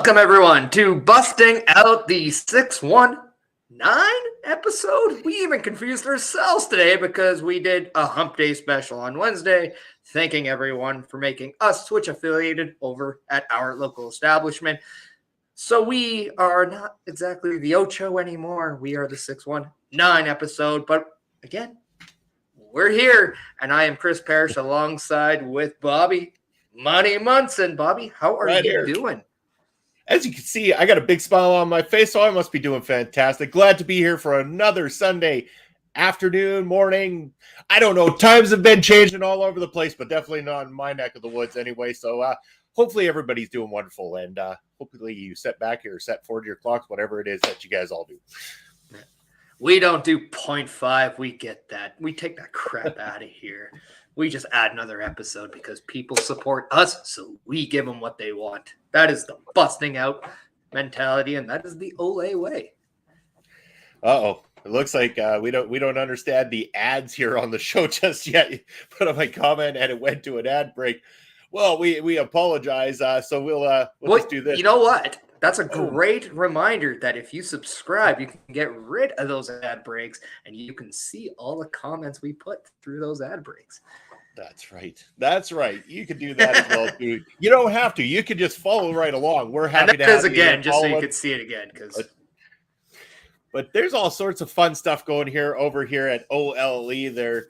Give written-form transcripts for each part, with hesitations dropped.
Welcome, everyone, to Busting Out the 619 episode. We even confused ourselves today because we did a Hump Day special on Wednesday, thanking everyone for making us Twitch affiliated over at our local establishment. So we are not exactly the Ocho anymore. We are the 619 episode. But again, we're here, and I am Chris Parrish alongside with Bobby Money Munson. Bobby, how are you doing? As you can see, I got a big smile on my face, so I must be doing fantastic. Glad to be here for another Sunday afternoon, morning. I don't know. Times have been changing all over the place, but definitely not in my neck of the woods anyway. So hopefully everybody's doing wonderful, and hopefully you set back here, set forward your clocks, whatever it is that you guys all do. We don't do 0.5. We get that. We take that crap out of here. We just add another episode because people support us, so we give them what they want. That is the busting out mentality, and that is the Ole way. Uh-oh. It looks like we don't understand the ads here on the show just yet. You put on my comment, and it went to an ad break. Well, we apologize, so we'll just do this. You know what? That's a great reminder that if you subscribe, you can get rid of those ad breaks, and you can see all the comments we put through those ad breaks. That's right. That's right. You can do that as well, too. You don't have to. You can just follow right along. We're happy to have again, just so you can see it again. But there's all sorts of fun stuff going here over here at OLE. There,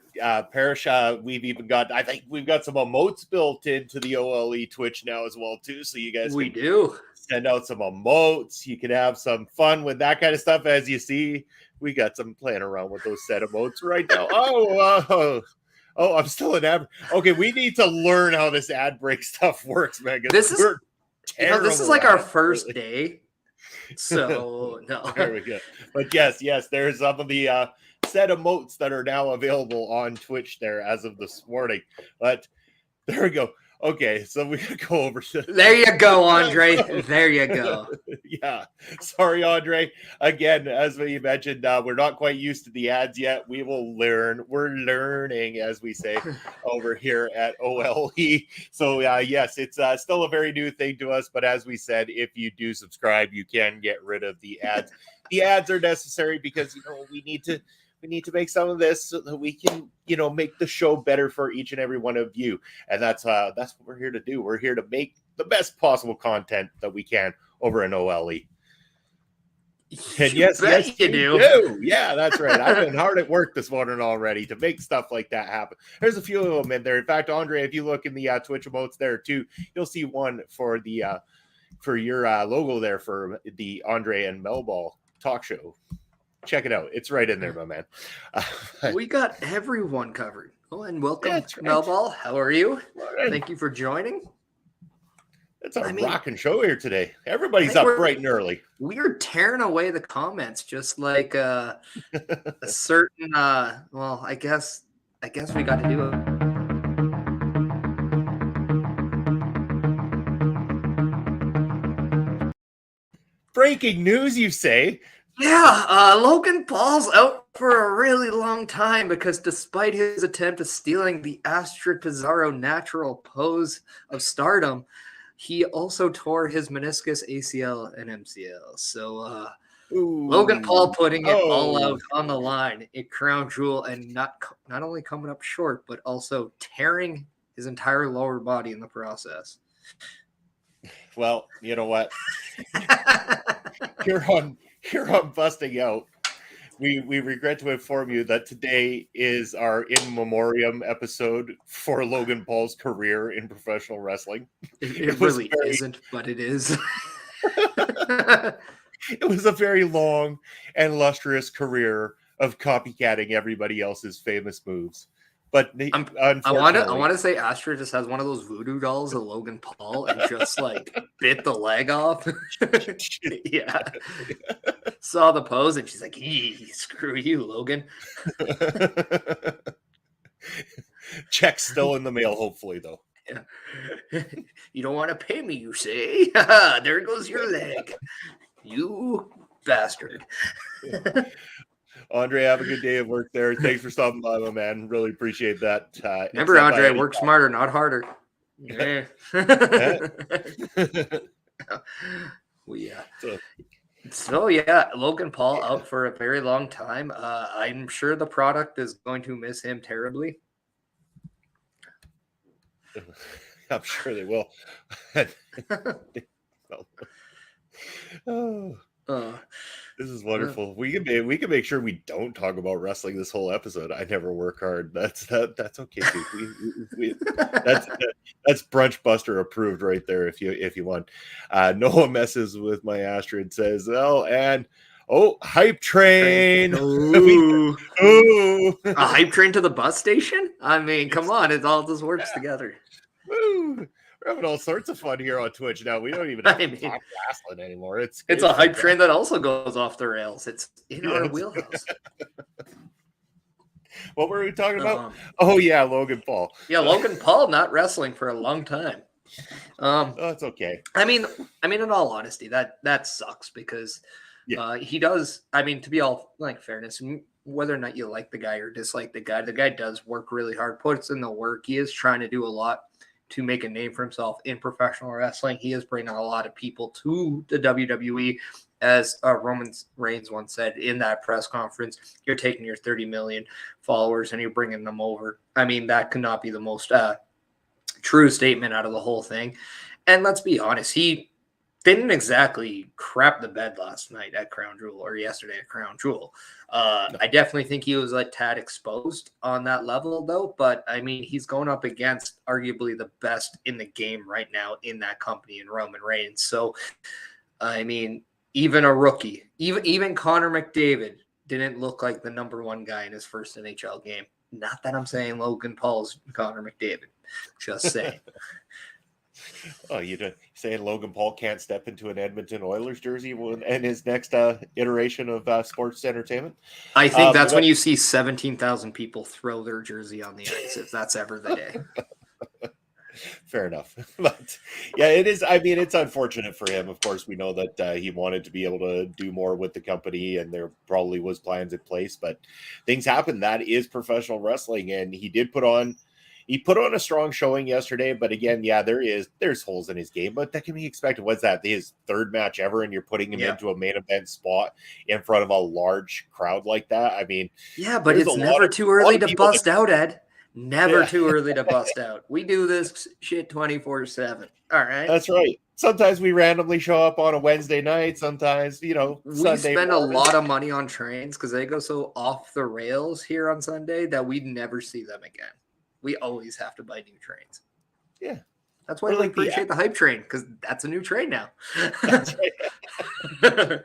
Parrish, we've even got, I think we've got some emotes built into the OLE Twitch now as well, too. So you guys do send out some emotes. You can have some fun with that kind of stuff. As you see, we got some playing around with those set emotes right now. Oh, I'm still an ad. Okay, we need to learn how this ad break stuff works, man. This is like our first day. So no. There we go. But yes, there's some of the set emotes that are now available on Twitch there as of this morning. But there we go. Okay, so we gotta go over to there you go, Andre. There you go. Yeah. Sorry, Andre. Again, as we mentioned, we're not quite used to the ads yet. We will learn. We're learning, as we say, over here at OLE. So yes, it's still a very new thing to us. But as we said, if you do subscribe, you can get rid of the ads. The ads are necessary because we need to make some of this so that we can, make the show better for each and every one of you. And that's what we're here to do. We're here to make the best possible content that we can over in OLE. And yes, you do. Yeah, that's right. I've been hard at work this morning already to make stuff like that happen. There's a few of them in there. In fact, Andre, if you look in the Twitch emotes there too, you'll see one for the for your logo there for the Andre and Melball talk show. Check it out. It's right in there, my man. We got everyone covered. Oh, and welcome, Melball. How are you? Right. Thank you for joining. It's a rocking show here today. Everybody's up bright and early. We're tearing away the comments just like a certain well, I guess we got to do it. Breaking news, you say? Yeah, Logan Paul's out for a really long time because despite his attempt at stealing the Astrid Pizarro natural pose of stardom, he also tore his meniscus, ACL, and MCL. So Logan Paul putting it all out on the line, a crown jewel, and not only coming up short, but also tearing his entire lower body in the process. Well, you know what? Here on Busting Out, we regret to inform you that today is our in memoriam episode for Logan Paul's career in professional wrestling. It really isn't, but it is. It was a very long and lustrous career of copycatting everybody else's famous moves. But I want to say Astrid just has one of those voodoo dolls of Logan Paul and just like bit the leg off. Yeah. Saw the pose and she's like, screw you, Logan. Check's still in the mail, hopefully, though. Yeah. You don't want to pay me, you say? There goes your leg. You bastard. Andre, have a good day of work there. Thanks for stopping by, my man. Really appreciate that. Remember, Andre, work smarter, not harder. Yeah. So yeah, Logan Paul out for a very long time. I'm sure the product is going to miss him terribly. I'm sure they will. Oh, this is wonderful. We can make sure we don't talk about wrestling this whole episode. I never work hard. That's okay too. That's BrunchBuster approved right there. If you want, Noah messes with my Astrid says, oh, and hype train. Ooh. Ooh. A hype train to the bus station? I mean, come on, it all just works together. Woo. We're having all sorts of fun here on Twitch now. We don't even have to talk wrestling anymore. It's a hype train that also goes off the rails. It's in our wheelhouse. What were we talking about? Logan Paul. Yeah, Logan Paul not wrestling for a long time. That's okay. I mean, in all honesty, that sucks because he does. I mean, to be all fairness, whether or not you like the guy or dislike the guy does work really hard, puts in the work. He is trying to do a lot to make a name for himself in professional wrestling. He is bringing a lot of people to the WWE. As Roman Reigns once said in that press conference, you're taking your 30 million followers and you're bringing them over. I mean, that could not be the most true statement out of the whole thing. And let's be honest, he didn't exactly crap the bed last night at Crown Jewel or yesterday at Crown Jewel. I definitely think he was a tad exposed on that level, though. But, I mean, he's going up against arguably the best in the game right now in that company in Roman Reigns. So, I mean, even a rookie, even Connor McDavid didn't look like the number one guy in his first NHL game. Not that I'm saying Logan Paul's Connor McDavid. Just saying. Oh, you're saying Logan Paul can't step into an Edmonton Oilers jersey in his next iteration of sports entertainment? I think that's when you see 17,000 people throw their jersey on the ice, if that's ever the day. Fair enough. But yeah, it is. I mean, it's unfortunate for him. Of course, we know that he wanted to be able to do more with the company and there probably was plans in place, but things happen. That is professional wrestling. And he put on a strong showing yesterday, but again, there's holes in his game, but that can be expected. What's that? His third match ever, and you're putting him into a main event spot in front of a large crowd like that. I mean, but it's never too early to bust out, Ed. Never too early to bust out. We do this shit 24/7. All right. That's right. Sometimes we randomly show up on a Wednesday night. Sometimes, we Sunday spend a lot of money on trains because they go so off the rails here on Sunday that we never see them again. We always have to buy new trains. Yeah. That's why we appreciate the hype train, because that's a new train now. That's right.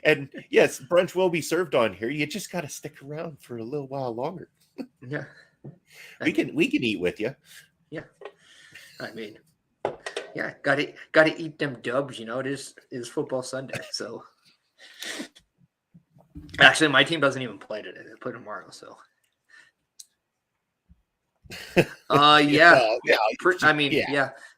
And yes, brunch will be served on here. You just got to stick around for a little while longer. Yeah. We can eat with you. Yeah. I mean, yeah, gotta eat them dubs, it is football Sunday. So actually my team doesn't even play today. They play tomorrow, so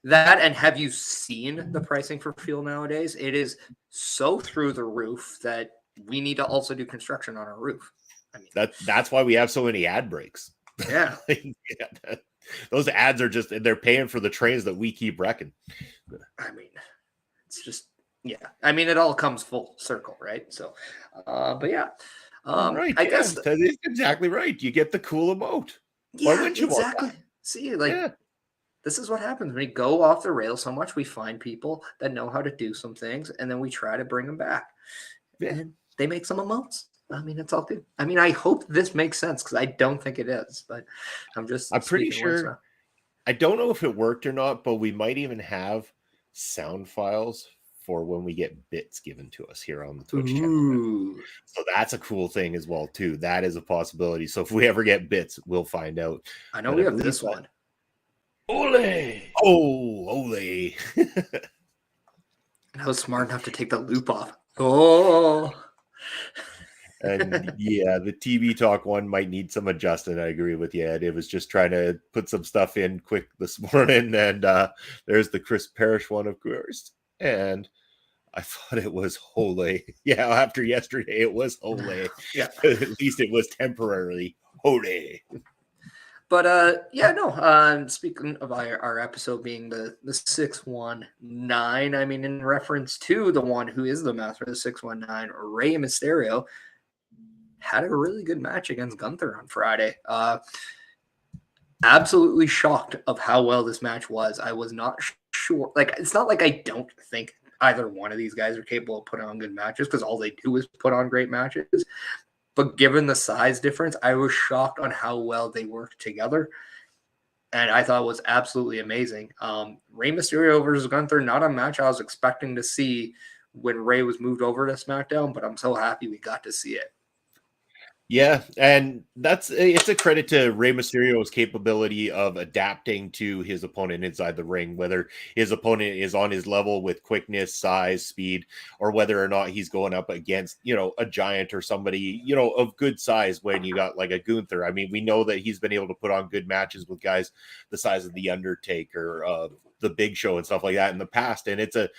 that. And have you seen the pricing for fuel nowadays? It is so through the roof that we need to also do construction on our roof. I mean, that's why we have so many ad breaks. Yeah. Those ads are they're paying for the trains that we keep wrecking. I mean, it's just, I mean, it all comes full circle, right? So, but yeah. Right. I guess that's exactly right. You get the cool emote. Yeah, why wouldn't you exactly. See, this is what happens when we go off the rails so much. We find people that know how to do some things, and then we try to bring them back. Yeah. And they make some emotes. I mean, it's all good. I mean, I hope this makes sense because I don't think it is, but I'm pretty sure. I don't know if it worked or not, but we might even have sound files for when we get bits given to us here on the Twitch channel. So that's a cool thing as well, too. That is a possibility. So if we ever get bits, we'll find out. I know we have this one. Ole! Oh, ole. I was smart enough to take the loop off. Oh! And yeah, the TV talk one might need some adjusting. I agree with you, Ed. It was just trying to put some stuff in quick this morning. And there's the Chris Parrish one, of course. And I thought it was Ole. Yeah, after yesterday, it was Ole. Yeah. At least it was temporarily Ole. Speaking of our episode being the 619, I mean, in reference to the one who is the master of the 619, Rey Mysterio had a really good match against Gunther on Friday. Absolutely shocked of how well this match was. I was not sure. Like, it's not like I don't think either one of these guys are capable of putting on good matches, because all they do is put on great matches. But given the size difference, I was shocked on how well they worked together. And I thought it was absolutely amazing. Rey Mysterio versus Gunther, not a match I was expecting to see when Rey was moved over to SmackDown, but I'm so happy we got to see it. Yeah, and it's a credit to Rey Mysterio's capability of adapting to his opponent inside the ring, whether his opponent is on his level with quickness, size, speed, or whether or not he's going up against, a giant or somebody, of good size when you got like a Gunther. I mean, we know that he's been able to put on good matches with guys the size of The Undertaker, the Big Show and stuff like that in the past. And it's a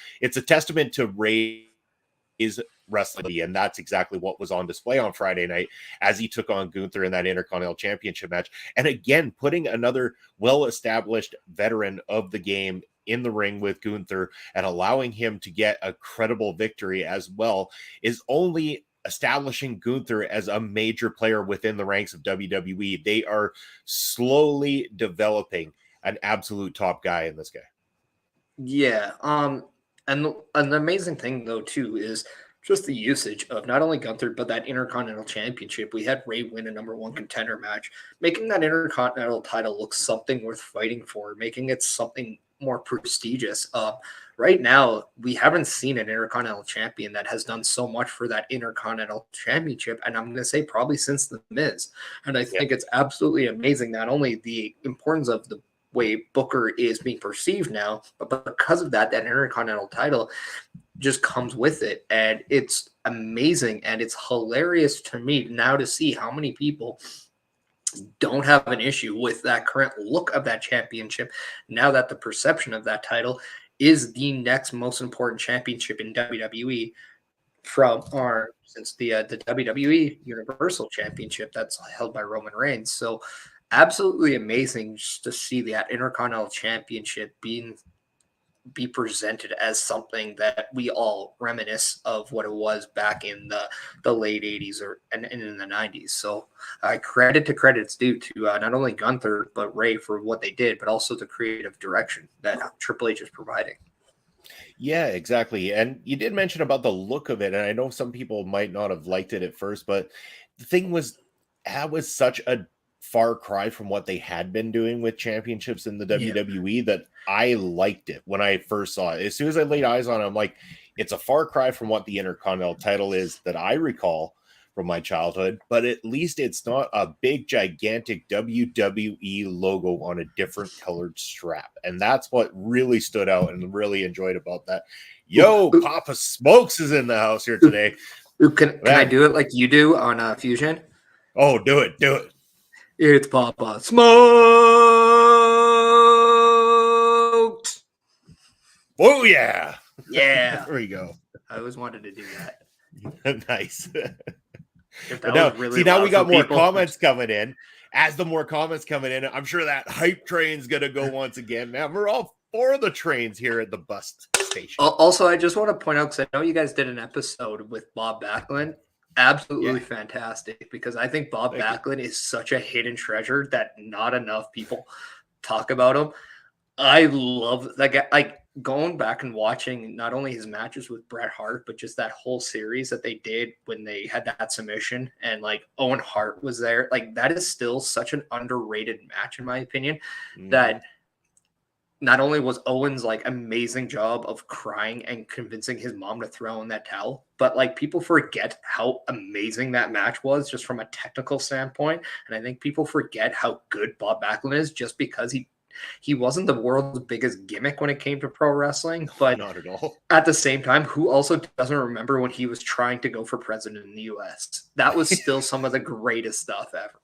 testament to Rey's wrestling, and that's exactly what was on display on Friday night as he took on Gunther in that Intercontinental Championship match. And again, putting another well-established veteran of the game in the ring with Gunther and allowing him to get a credible victory as well is only establishing Gunther as a major player within the ranks of WWE. They are slowly developing an absolute top guy in this guy. Yeah. And the amazing thing, though, too, is just the usage of not only Gunther, but that Intercontinental Championship. We had Rey win a number one contender match, making that Intercontinental title look something worth fighting for, making it something more prestigious. Right now, we haven't seen an Intercontinental Champion that has done so much for that Intercontinental Championship, and I'm going to say probably since The Miz. And I think it's absolutely amazing, not only the importance of the way Booker is being perceived now, but because of that Intercontinental title just comes with it. And it's amazing, and it's hilarious to me now to see how many people don't have an issue with that current look of that championship, now that the perception of that title is the next most important championship in WWE since the WWE Universal Championship that's held by Roman Reigns. So absolutely amazing just to see that Intercontinental Championship be presented as something that we all reminisce of what it was back in the late 80s and in the 90s. So credit to credit's due to not only Gunther but Rey for what they did, but also the creative direction that Triple H is providing. Yeah, exactly. And you did mention about the look of it, and I know some people might not have liked it at first, but the thing was, that was such a far cry from what they had been doing with championships in the WWE that I liked it when I first saw it. As soon as I laid eyes on it, I'm like, it's a far cry from what the Intercontinental title is that I recall from my childhood, but at least it's not a big, gigantic WWE logo on a different colored strap. And that's what really stood out and really enjoyed about that. Yo, Papa Smokes is in the house here today. Can I do it like you do on Fusion? Oh, do it. It's Papa Smokes. Oh, yeah. Yeah. There we go. I always wanted to do that. Nice. Now we got more comments coming in. As the more comments coming in, I'm sure that hype train's going to go once again. Man, we're all for the trains here at the bus station. Also, I just want to point out, because I know you guys did an episode with Bob Backlund. Absolutely fantastic, because I think Bob Backlund is such a hidden treasure that not enough people talk about him. I love that guy. Like, going back and watching not only his matches with Bret Hart, but just that whole series that they did when they had that submission and like Owen Hart was there. Like, that is still such an underrated match, in my opinion, that not only was Owen's like amazing job of crying and convincing his mom to throw in that towel, but like people forget how amazing that match was just from a technical standpoint. And I think people forget how good Bob Backlund is just because he wasn't the world's biggest gimmick when it came to pro wrestling, but not at all. At the same time, who also doesn't remember when he was trying to go for president in the US? That was still some of the greatest stuff ever.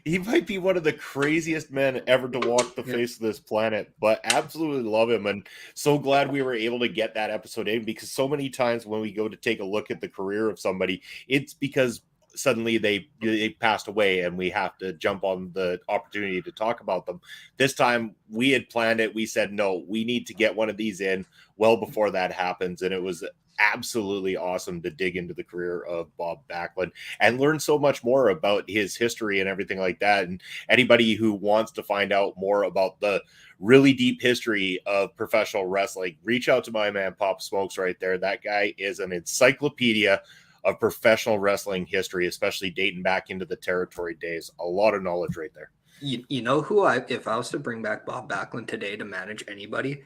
He might be one of the craziest men ever to walk the face of this planet, but absolutely love him. And so glad we were able to get that episode in, because so many times when we go to take a look at the career of somebody, it's because suddenly they passed away and we have to jump on the opportunity to talk about them. This time we had planned it. We said, no, we need to get one of these in well before that happens. And it was absolutely awesome to dig into the career of Bob Backlund and learn so much more about his history and everything like that. And anybody who wants to find out more about the really deep history of professional wrestling, reach out to my man Pop Smokes right there. That guy is an encyclopedia of professional wrestling history, especially dating back into the territory days. A lot of knowledge right there. You know who if I was to bring back Bob Backlund today to manage anybody,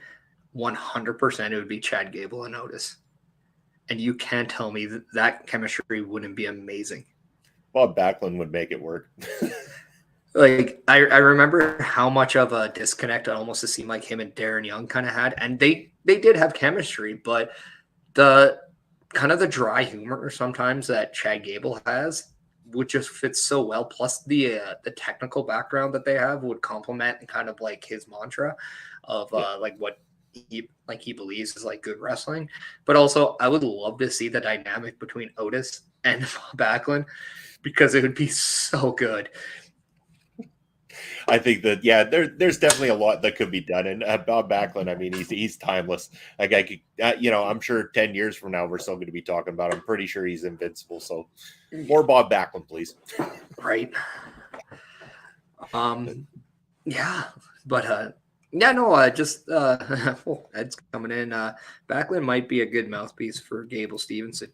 100% it would be Chad Gable and Otis. And you can't tell me that chemistry wouldn't be amazing. Bob Backlund would make it work. Like, I remember how much of a disconnect it almost seemed like him and Darren Young kind of had. And they did have chemistry, but the kind of the dry humor sometimes that Chad Gable has would just fit so well. Plus the technical background that they have would complement and kind of like his mantra of like what he believes is like good wrestling. But also I would love to see the dynamic between Otis and Backlund because it would be so good. I think that, there's definitely a lot that could be done. And Bob Backlund, I mean, he's timeless. Like I could, I'm sure 10 years from now, we're still going to be talking about him. I'm pretty sure he's invincible. So more Bob Backlund, please. Right. Yeah, but just Ed's coming in. Backlund might be a good mouthpiece for Gable Stevenson.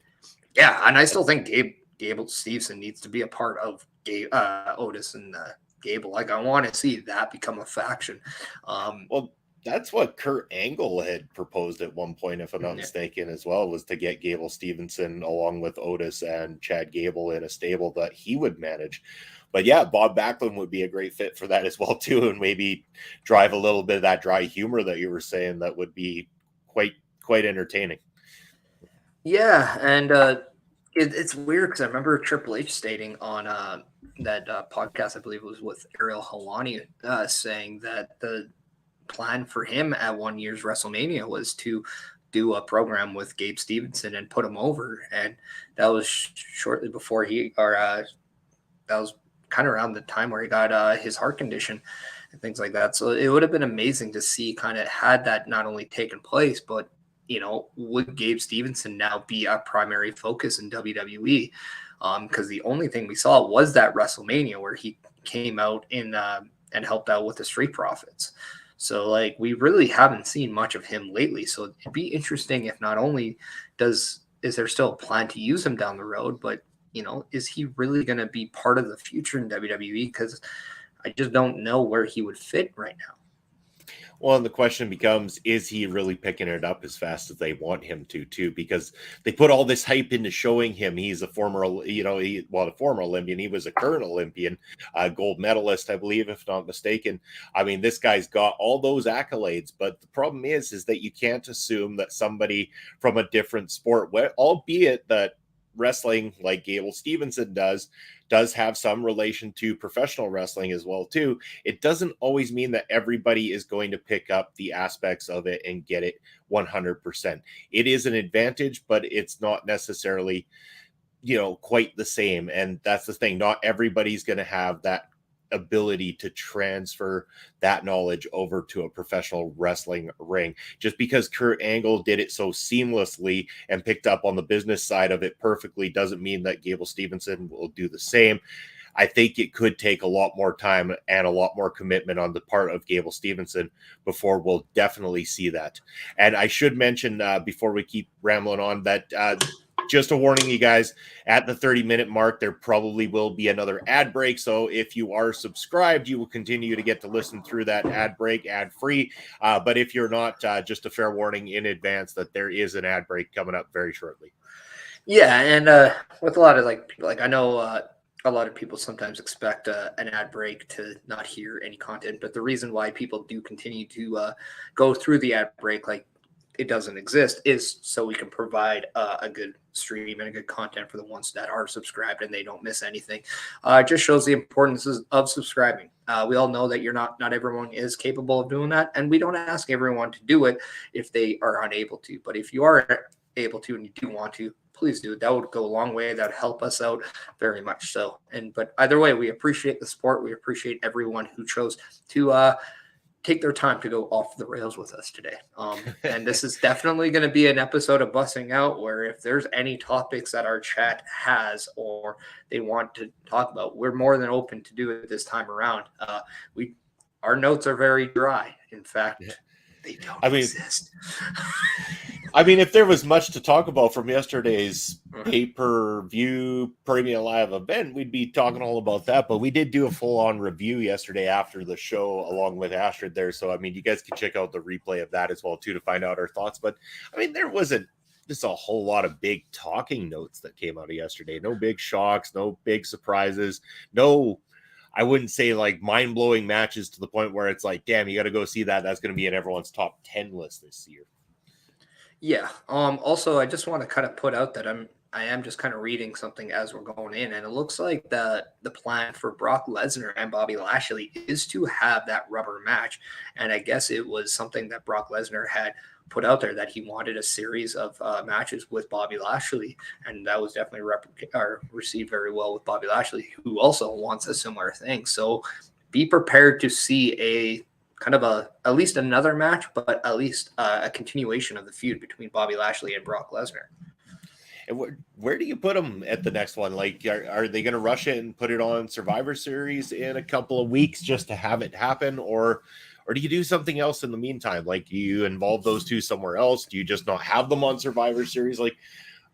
Yeah, and I still think Gable Stevenson needs to be a part of Otis and Gable. Like, I want to see that become a faction. Well, that's what Kurt Angle had proposed at one point, if I'm not mistaken, as well, was to get Gable Stevenson along with Otis and Chad Gable in a stable that he would manage. But yeah, Bob Backlund would be a great fit for that as well, too, and maybe drive a little bit of that dry humor that you were saying that would be quite entertaining. Yeah, and it's weird because I remember Triple H stating on that podcast, I believe it was with Ariel Helwani, saying that the plan for him at one year's WrestleMania was to do a program with Gabe Stevenson and put him over. And that was shortly before that was kind of around the time where he got his heart condition and things like that. So it would have been amazing to see kind of had that not only taken place, but would Gabe Stevenson now be a primary focus in WWE? Because the only thing we saw was that WrestleMania where he came out in and helped out with the Street Profits. So like we really haven't seen much of him lately. So it'd be interesting if not only is there still a plan to use him down the road, but is he really going to be part of the future in WWE? Because I just don't know where he would fit right now. Well, and the question becomes, is he really picking it up as fast as they want him to, too? Because they put all this hype into showing him he's a former, a former Olympian. He was a current Olympian, gold medalist, I believe, if not mistaken. I mean, this guy's got all those accolades, but the problem is that you can't assume that somebody from a different sport, albeit that wrestling, like Gable Stevenson does have some relation to professional wrestling as well too. It doesn't always mean that everybody is going to pick up the aspects of it and get it 100%. It is an advantage, but it's not necessarily, quite the same. And that's the thing. Not everybody's going to have that ability to transfer that knowledge over to a professional wrestling ring. Just because Kurt Angle did it so seamlessly and picked up on the business side of it perfectly doesn't mean that Gable Stevenson will do the same. I think it could take a lot more time and a lot more commitment on the part of Gable Stevenson before we'll definitely see that. And I should mention before we keep rambling on that just a warning, you guys, at the 30-minute mark, there probably will be another ad break. So if you are subscribed, you will continue to get to listen through that ad break ad-free. But if you're not, just a fair warning in advance that there is an ad break coming up very shortly. Yeah, and with a lot of people, I know a lot of people sometimes expect an ad break to not hear any content. But the reason why people do continue to go through the ad break, it doesn't exist, is so we can provide a good stream and a good content for the ones that are subscribed and they don't miss anything. It just shows the importance of subscribing. We all know that not everyone is capable of doing that, and we don't ask everyone to do it if they are unable to. But if you are able to and you do want to, please do. That would go a long way. That would help us out very much so. But either way, we appreciate the support. We appreciate everyone who chose to take their time to go off the rails with us today. And this is definitely going to be an episode of Busting Out, where if there's any topics that our chat has or they want to talk about, we're more than open to do it this time around. Our notes are very dry. In fact, they don't exist. I mean, if there was much to talk about from yesterday's pay-per-view premium live event, we'd be talking all about that. But we did do a full-on review yesterday after the show along with Astrid there. So, I mean, you guys can check out the replay of that as well, too, to find out our thoughts. But, I mean, there wasn't just a whole lot of big talking notes that came out of yesterday. No big shocks, no big surprises, no, I wouldn't say like mind-blowing matches to the point where it's like, damn, you got to go see that. That's going to be in everyone's top 10 list this year. Yeah. Also, I just want to kind of put out that I am just kind of reading something as we're going in, and it looks like the plan for Brock Lesnar and Bobby Lashley is to have that rubber match. And I guess it was something that Brock Lesnar had put out there, that he wanted a series of matches with Bobby Lashley, and that was definitely received very well with Bobby Lashley, who also wants a similar thing. So be prepared to see a kind of at least another match, but at least a continuation of the feud between Bobby Lashley and Brock Lesnar. And where do you put them at the next one? Like, are they going to rush it and put it on Survivor Series in a couple of weeks just to have it happen? Or do you do something else in the meantime? Like, do you involve those two somewhere else? Do you just not have them on Survivor Series? Like,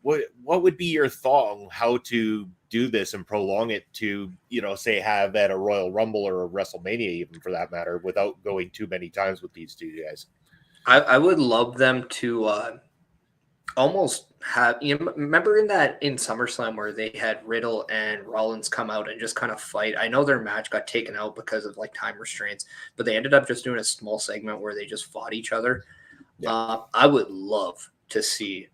what would be your thought on how to do this and prolong it to, say have at a Royal Rumble or a WrestleMania, even for that matter, without going too many times with these two guys? I would love them to almost have, remember in SummerSlam where they had Riddle and Rollins come out and just kind of fight. I know their match got taken out because of like time restraints, but they ended up just doing a small segment where they just fought each other. Yeah. I would love to see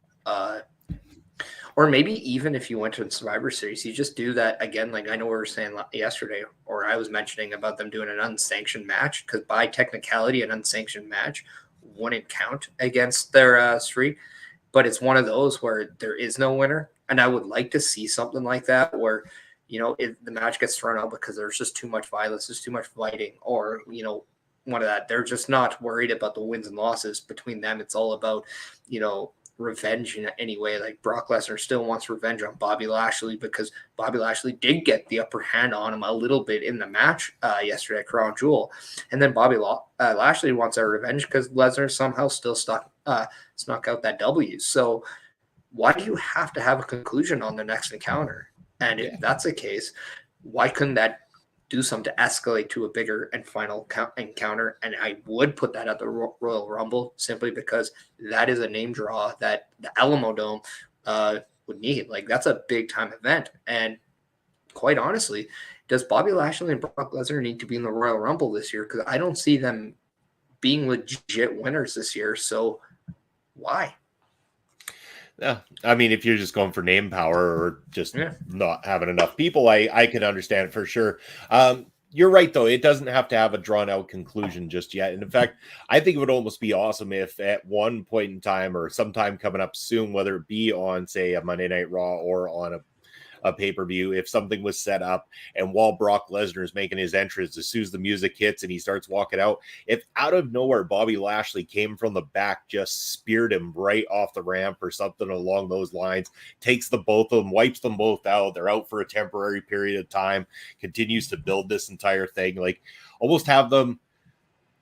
or maybe even if you went to the Survivor Series, you just do that again. Like I know we were saying yesterday, or I was mentioning about them doing an unsanctioned match, because by technicality, an unsanctioned match wouldn't count against their streak. But it's one of those where there is no winner. And I would like to see something like that where, the match gets thrown out because there's just too much violence, there's too much fighting, or, one of that. They're just not worried about the wins and losses between them. It's all about, revenge in any way. Like Brock Lesnar still wants revenge on Bobby Lashley because Bobby Lashley did get the upper hand on him a little bit in the match yesterday at Crown Jewel. And then Bobby Lashley wants a revenge because Lesnar somehow still snuck out that W. So why do you have to have a conclusion on the next encounter? And if that's the case, why couldn't that do something to escalate to a bigger and final encounter? And I would put that at the Royal Rumble simply because that is a name draw that the Alamo Dome would need. Like that's a big time event. And quite honestly, does Bobby Lashley and Brock Lesnar need to be in the Royal Rumble this year? Because I don't see them being legit winners this year. So why? Yeah, I mean, if you're just going for name power or just not having enough people, I can understand it for sure. You're right, though. It doesn't have to have a drawn-out conclusion just yet. And in fact, I think it would almost be awesome if at one point in time or sometime coming up soon, whether it be on, say, a Monday Night Raw or on a pay-per-view, if something was set up and while Brock Lesnar is making his entrance, as soon as the music hits and he starts walking out, if out of nowhere Bobby Lashley came from the back, just speared him right off the ramp or something along those lines, takes the both of them, wipes them both out, they're out for a temporary period of time, continues to build this entire thing, like almost have them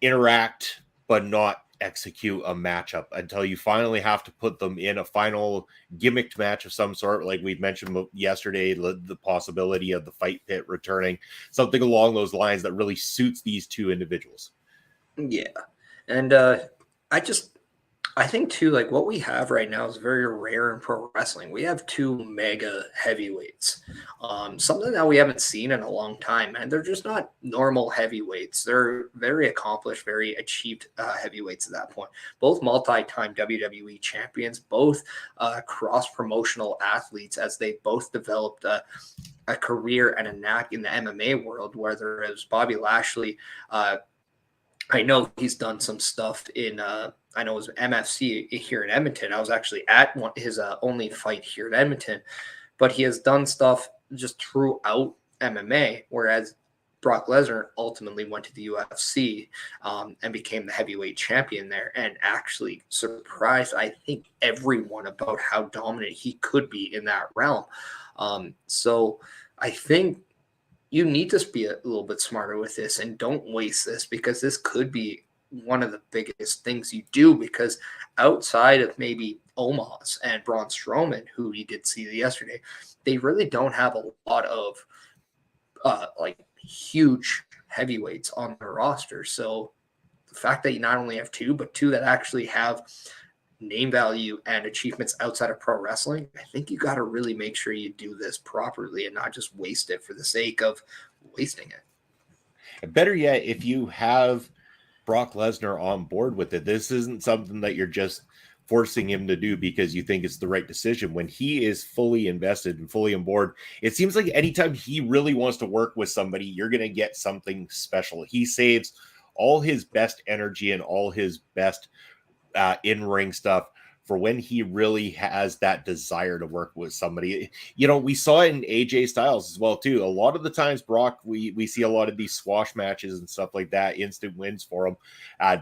interact but not execute a matchup until you finally have to put them in a final gimmicked match of some sort, like we mentioned yesterday, the possibility of the fight pit returning, something along those lines that really suits these two individuals. Yeah. And I think too, like what we have right now is very rare in pro wrestling. We have two mega heavyweights, something that we haven't seen in a long time. And they're just not normal heavyweights. They're very accomplished, very achieved heavyweights at that point. Both multi-time WWE champions, both cross-promotional athletes, as they both developed a career and a knack in the MMA world, whether it was Bobby Lashley. I know he's done some stuff in I know it was MFC here in Edmonton. I was actually at his only fight here in Edmonton, but he has done stuff just throughout MMA, whereas Brock Lesnar ultimately went to the UFC and became the heavyweight champion there, and actually surprised, I think, everyone about how dominant he could be in that realm. So I think you need to be a little bit smarter with this and don't waste this, because this could be one of the biggest things you do, because outside of maybe Omos and Braun Strowman, who we did see yesterday, they really don't have a lot of like huge heavyweights on their roster. So the fact that you not only have two, but two that actually have name value and achievements outside of pro wrestling, I think you got to really make sure you do this properly and not just waste it for the sake of wasting it. Better yet, if you have Brock Lesnar on board with it, this isn't something that you're just forcing him to do because you think it's the right decision. When he is fully invested and fully on board, it seems like anytime he really wants to work with somebody, you're going to get something special. He saves all his best energy and all his best in-ring stuff for when he really has that desire to work with somebody. You know, we saw it in AJ Styles as well too. A lot of the times Brock, we see a lot of these squash matches and stuff like that, instant wins for him.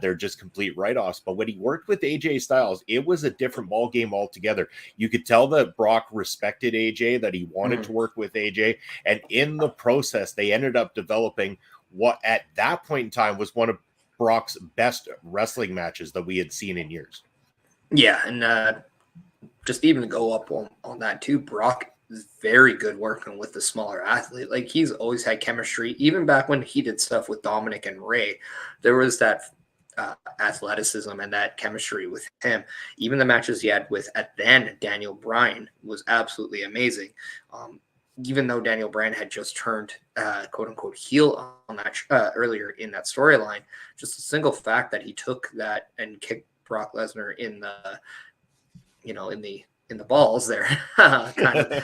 They're just complete write-offs. But when he worked with AJ Styles, it was a different ball game altogether. You could tell that Brock respected AJ, that he wanted to work with AJ, and in the process they ended up developing what at that point in time was one of Brock's best wrestling matches that we had seen in years. Yeah, and just even to go up on that too, Brock is very good working with the smaller athlete. Like, he's always had chemistry. Even back when he did stuff with Dominic and Ray, there was that athleticism and that chemistry with him. Even the matches he had with, at the end, Daniel Bryan was absolutely amazing. Even though Daniel Bryan had just turned quote-unquote heel on that earlier in that storyline, just the single fact that he took that and kicked Brock Lesnar in the, in the balls there, kind of,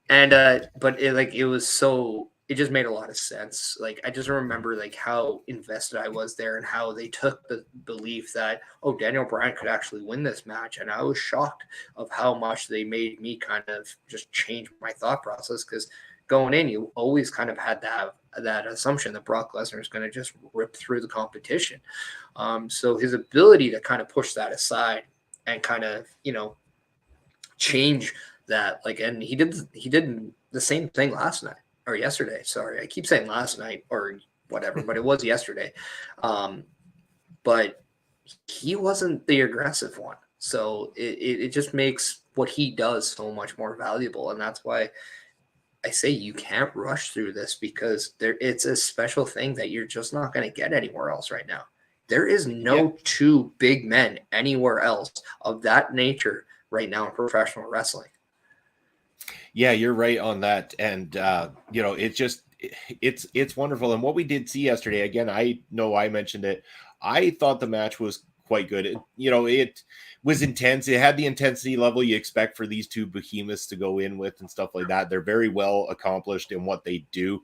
and but it just made a lot of sense. Like, I just remember like how invested I was there and how they took the belief that, oh, Daniel Bryan could actually win this match, and I was shocked of how much they made me kind of just change my thought process, because going in, you always kind of had to have that assumption that Brock Lesnar is going to just rip through the competition. So his ability to kind of push that aside and kind of, change that, like, and he did the same thing last night or yesterday. Sorry, I keep saying last night or whatever, but it was yesterday. But he wasn't the aggressive one. So it just makes what he does so much more valuable. And that's why I say you can't rush through this, because it's a special thing that you're just not going to get anywhere else right now. There is no two big men anywhere else of that nature right now in professional wrestling. Yeah, you're right on that. And, it's wonderful. And what we did see yesterday, again, I know I mentioned it. I thought the match was quite good. It was intense. It had the intensity level you expect for these two behemoths to go in with and stuff like that. They're very well accomplished in what they do.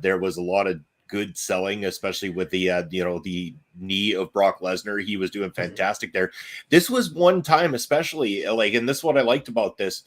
There was a lot of good selling, especially with the knee of Brock Lesnar. He was doing fantastic there. This was one time, especially and this is what I liked about this.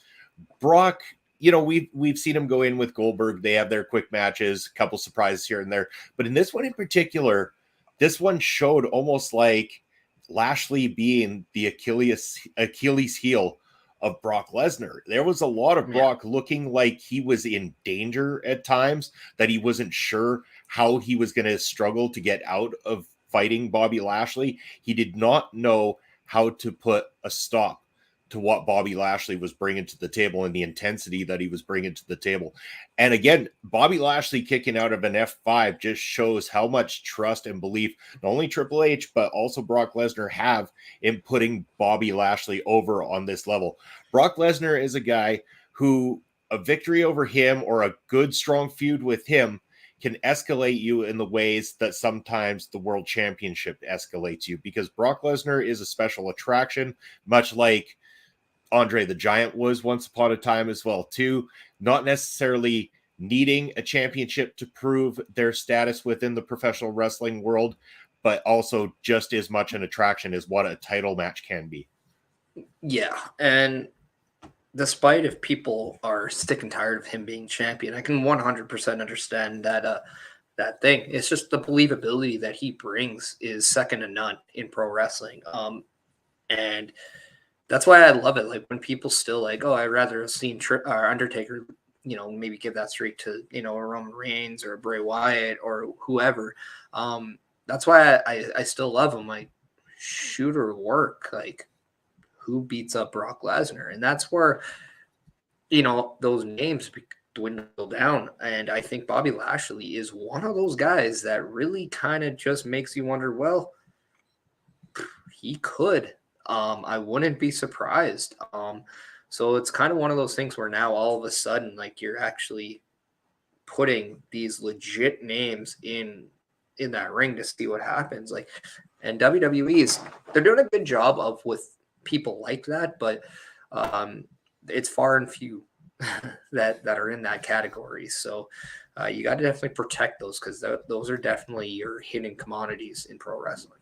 Brock, we've seen him go in with Goldberg. They have their quick matches, a couple surprises here and there. But in this one in particular, this one showed almost like Lashley being the Achilles heel of Brock Lesnar. There was a lot of Brock looking like he was in danger at times, that he wasn't sure how he was going to struggle to get out of fighting Bobby Lashley. He did not know how to put a stop to what Bobby Lashley was bringing to the table and the intensity that he was bringing to the table. And again, Bobby Lashley kicking out of an F5 just shows how much trust and belief not only Triple H, but also Brock Lesnar have in putting Bobby Lashley over on this level. Brock Lesnar is a guy who a victory over him or a good, strong feud with him can escalate you in the ways that sometimes the world championship escalates you, because Brock Lesnar is a special attraction, much like Andre the Giant was once upon a time as well too, not necessarily needing a championship to prove their status within the professional wrestling world, but also just as much an attraction as what a title match can be. Yeah, and despite if people are sick and tired of him being champion, I can 100% understand that that thing. It's just the believability that he brings is second to none in pro wrestling. And that's why I love it. Like when people still like, oh, I'd rather have seen Undertaker, maybe give that streak to, a Roman Reigns or a Bray Wyatt or whoever. That's why I still love him. Like shooter work, like who beats up Brock Lesnar? And that's where, those names dwindle down. And I think Bobby Lashley is one of those guys that really kind of just makes you wonder, well, he could. I wouldn't be surprised. So it's kind of one of those things where now all of a sudden, like you're actually putting these legit names in that ring to see what happens. Like, and WWE's they're doing a good job of with people like that, but it's far and few that are in that category. So you got to definitely protect those because those are definitely your hidden commodities in pro wrestling.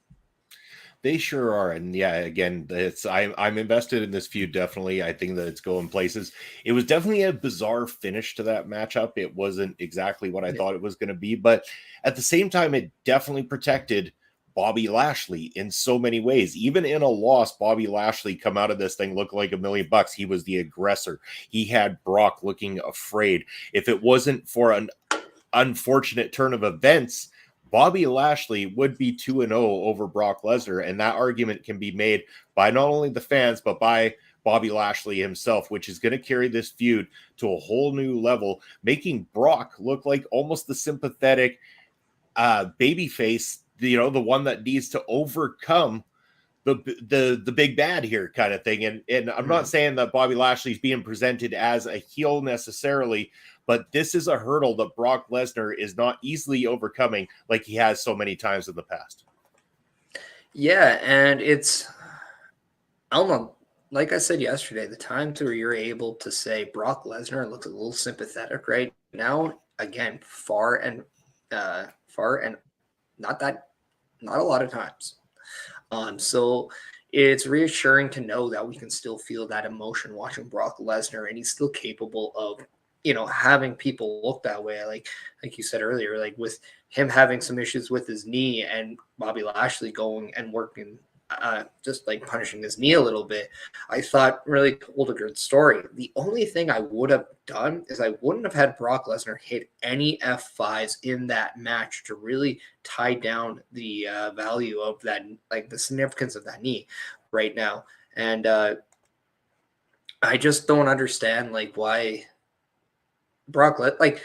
They sure are. And yeah, again, I'm invested in this feud. Definitely. I think that it's going places. It was definitely a bizarre finish to that matchup. It wasn't exactly what I thought it was going to be, but at the same time, it definitely protected Bobby Lashley in so many ways. Even in a loss, Bobby Lashley come out of this thing look like $1 million. He was the aggressor. He had Brock looking afraid. If it wasn't for an unfortunate turn of events, Bobby Lashley would be 2-0 over Brock Lesnar, and that argument can be made by not only the fans, but by Bobby Lashley himself, which is going to carry this feud to a whole new level, making Brock look like almost the sympathetic babyface, the one that needs to overcome the big bad here kind of thing. And I'm not saying that Bobby Lashley's being presented as a heel necessarily, but this is a hurdle that Brock Lesnar is not easily overcoming like he has so many times in the past. Yeah, and I don't know, like I said yesterday, the times where you're able to say Brock Lesnar looks a little sympathetic right now, again, far and not a lot of times. So it's reassuring to know that we can still feel that emotion watching Brock Lesnar, and he's still capable of, having people look that way. Like you said earlier, like with him having some issues with his knee and Bobby Lashley going and working, just like punishing his knee a little bit, I thought really told a good story. The only thing I would have done is I wouldn't have had Brock Lesnar hit any F5s in that match to really tie down the value of that, like the significance of that knee right now. And I just don't understand like why Brock, like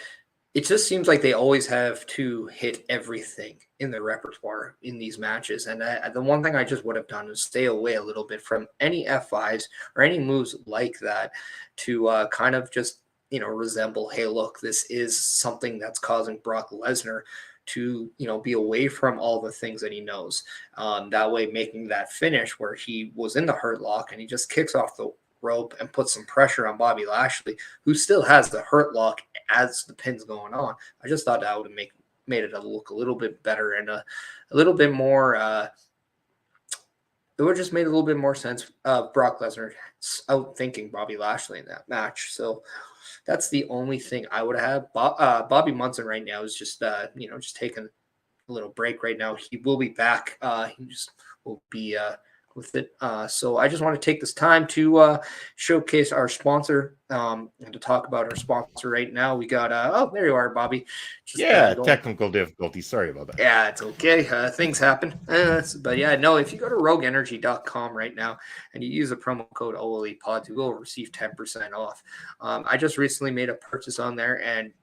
it just seems like they always have to hit everything in their repertoire in these matches. And the one thing I just would have done is stay away a little bit from any F5s or any moves like that to kind of just, resemble, hey, look, this is something that's causing Brock Lesnar to, be away from all the things that he knows. That way, making that finish where he was in the hurt lock and he just kicks off the rope and puts some pressure on Bobby Lashley, who still has the hurt lock as the pin's going on. I just thought that would have made it look a little bit better and a little bit more. It would just made a little bit more sense. Brock Lesnar outthinking Bobby Lashley in that match. So that's the only thing I would have. Bobby Munson right now is just just taking a little break right now. He will be back. He just will be with it. So I just want to take this time to showcase our sponsor and to talk about our sponsor right now. We got, there you are, Bobby. Just, technical difficulties. Sorry about that. Yeah, it's okay. Things happen. But yeah, no, if you go to rogueenergy.com right now and you use a promo code OLEPOD, you will receive 10% off. I just recently made a purchase on there and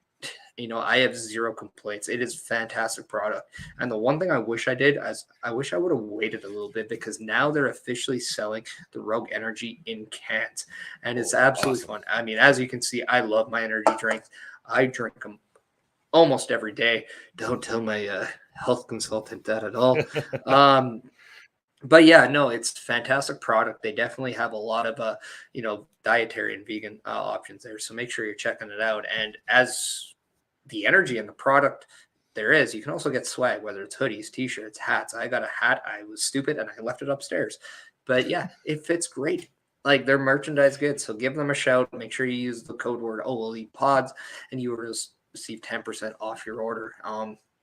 I have zero complaints. It is a fantastic product. And the one thing I wish I did is I wish I would have waited a little bit because now they're officially selling the Rogue Energy in cans. And it's absolutely fun. I mean, as you can see, I love my energy drinks. I drink them almost every day. Don't tell my health consultant that at all. But yeah, no, it's a fantastic product. They definitely have a lot of, dietary and vegan options there. So make sure you're checking it out. And as the energy and the product there is. You can also get swag, whether it's hoodies, t-shirts, hats. I got a hat. I was stupid and I left it upstairs. But yeah, it fits great. Like their merchandise good. So give them a shout. Make sure you use the code word OLE pods and you will receive 10% off your order.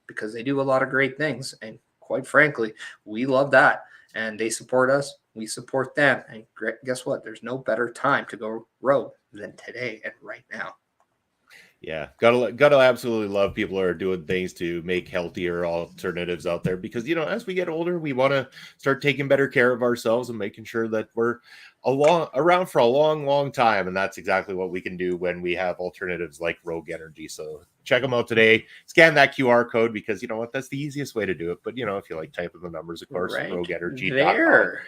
Because they do a lot of great things. And quite frankly, we love that. And they support us. We support them. And guess what? There's no better time to go rogue than today and right now. Yeah, gotta absolutely love people who are doing things to make healthier alternatives out there, because as we get older, we want to start taking better care of ourselves and making sure that we're around for a long time, and that's exactly what we can do when we have alternatives like Rogue Energy. So check them out today. Scan that QR code, because you know what, that's the easiest way to do it. But if you like typing the numbers, of course, right rogueenergy.com. there.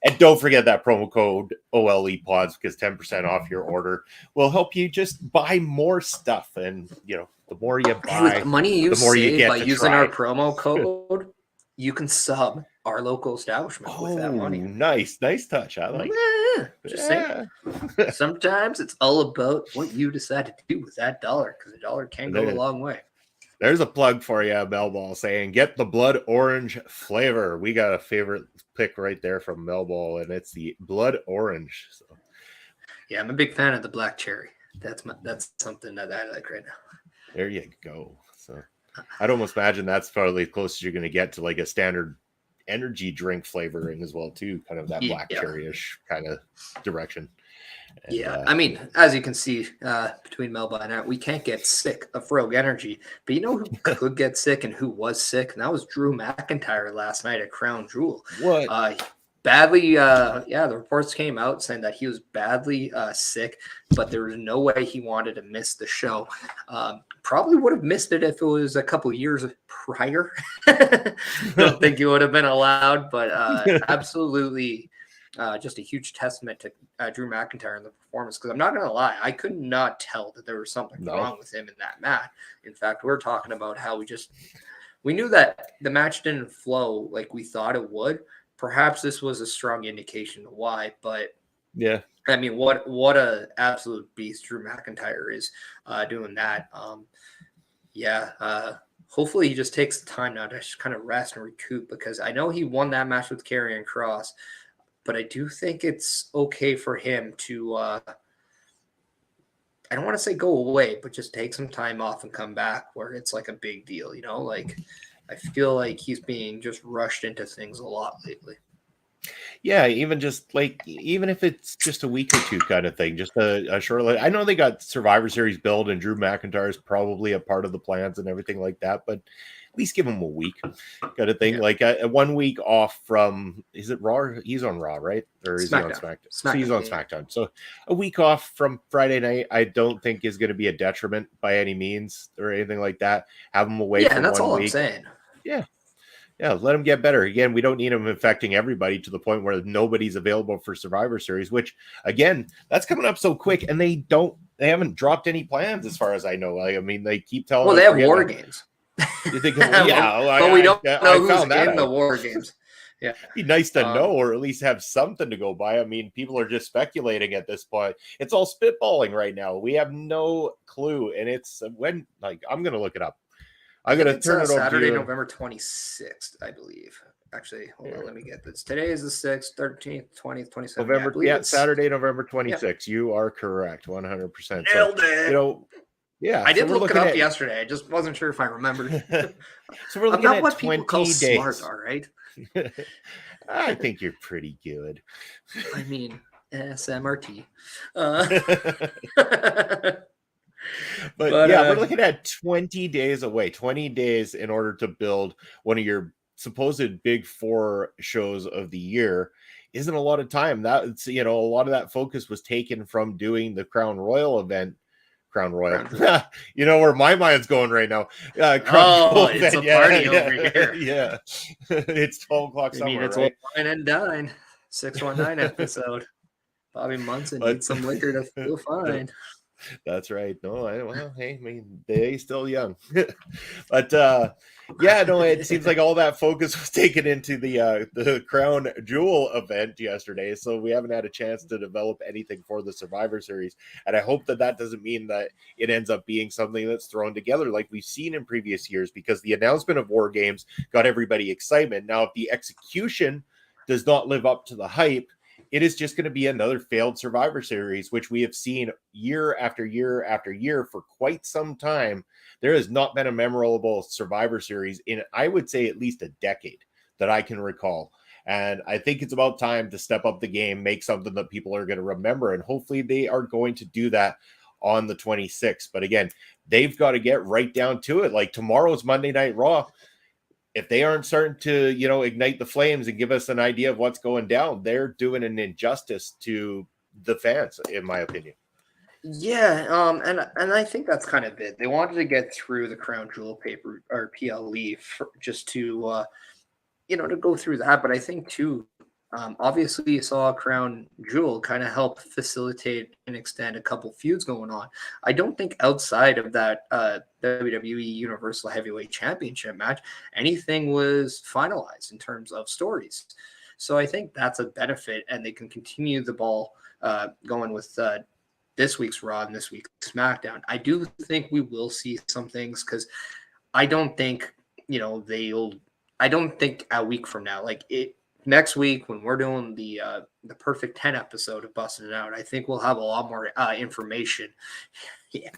And don't forget that promo code OLE pods, because 10% off your order will help you just buy more stuff. And the more you buy, with the money you the more save you get by to using try. our promo code, you can sub our local establishment with that money. Nice touch. I like. Just saying. Sometimes it's all about what you decide to do with that dollar, because a dollar can go a long way. There's a plug for you, Melball, saying get the blood orange flavor. We got a favorite pick right there from Melball, and it's the blood orange. So yeah, I'm a big fan of the black cherry. That's something that I like right now. There you go. So I'd almost imagine that's probably the closest you're going to get to like a standard energy drink flavoring as well too, kind of that black cherry-ish kind of direction. And, I mean, as you can see between Melba and I, we can't get sick of Rogue Energy. But you know who could get sick and who was sick? And that was Drew McIntyre last night at Crown Jewel. What? Badly, the reports came out saying that he was badly sick, but there was no way he wanted to miss the show. Probably would have missed it if it was a couple years prior. Don't think he would have been allowed, but absolutely just a huge testament to Drew McIntyre in the performance, because I'm not going to lie, I could not tell that there was something wrong with him in that match. In fact, we're talking about how we knew that the match didn't flow like we thought it would. Perhaps this was a strong indication of why, but yeah, I mean, what a absolute beast Drew McIntyre is doing that. Hopefully he just takes the time now to just kind of rest and recoup, because I know he won that match with Karrion Kross, but I do think it's okay for him to, I don't want to say go away, but just take some time off and come back where it's like a big deal, like I feel like he's being just rushed into things a lot lately. Yeah, even if it's just a week or two kind of thing, just a short. I know they got Survivor Series build, and Drew McIntyre is probably a part of the plans and everything like that, but at least give him a week kind of thing. Yeah. Like a 1 week off from, is it Raw? He's on Raw, right? Or is SmackDown. He on SmackDown? So he's on SmackDown. So a week off from Friday night, I don't think is going to be a detriment by any means or anything like that. Have him away for 1 week. Yeah, that's all I'm saying. Yeah, let him get better. Again, we don't need him infecting everybody to the point where nobody's available for Survivor Series, which, again, that's coming up so quick, and they haven't dropped any plans as far as I know. I mean, they keep telling us. Well, they have War Games. You think, but we don't know who's in the War Games. Yeah. It'd be nice to know, or at least have something to go by. I mean, people are just speculating at this point. It's all spitballing right now. We have no clue, and it's when, I'm going to look it up. I'm going to turn it over Saturday, November 26th, I believe. Actually, hold on, let me get this. Today is the 6th, 13th, 20th, 27th. November, Saturday, November 26th. Yeah. You are correct, 100%. Nailed it. Yeah. I did look it up yesterday. I just wasn't sure if I remembered. So we're looking at what 20 people call days. Smart, all right? I think you're pretty good. I mean, SMRT. But we're looking at 20 days away, 20 days in order to build one of your supposed big 4 shows of the year. Isn't a lot of time. That's, a lot of that focus was taken from doing the Crown Royal event. Crown Royal. Where my mind's going right now. It's a party over here. Yeah. It's 12 o'clock somewhere, it's right? Wine and Dine, 619 episode. Bobby Munson needs some liquor to feel fine. That's right. No, well, hey, I mean, they still young. But yeah, no, it seems like all that focus was taken into the Crown Jewel event yesterday, so we haven't had a chance to develop anything for the Survivor Series. And I hope that that doesn't mean that it ends up being something that's thrown together like we've seen in previous years, because the announcement of War Games got everybody excitement. Now, if the execution does not live up to the hype, it is just going to be another failed Survivor Series, which we have seen year after year after year for quite some time. There has not been a memorable Survivor Series in, I would say, at least a decade that I can recall. And I think it's about time to step up the game, make something that people are going to remember. And hopefully they are going to do that on the 26th. But again, they've got to get right down to it. Like tomorrow's Monday Night Raw. If they aren't starting to, ignite the flames and give us an idea of what's going down, they're doing an injustice to the fans, in my opinion. Yeah, and I think that's kind of it. They wanted to get through the Crown Jewel paper or PLE just to, to go through that. But I think too, obviously, you saw Crown Jewel kind of help facilitate and extend a couple feuds going on. I don't think outside of that WWE Universal Heavyweight Championship match, anything was finalized in terms of stories. So I think that's a benefit, and they can continue the ball going with this week's Raw and this week's SmackDown. I do think we will see some things, because I don't think, I don't think a week from now, next week when we're doing the Perfect 10 episode of Bustin' Out, I think we'll have a lot more information. Yeah.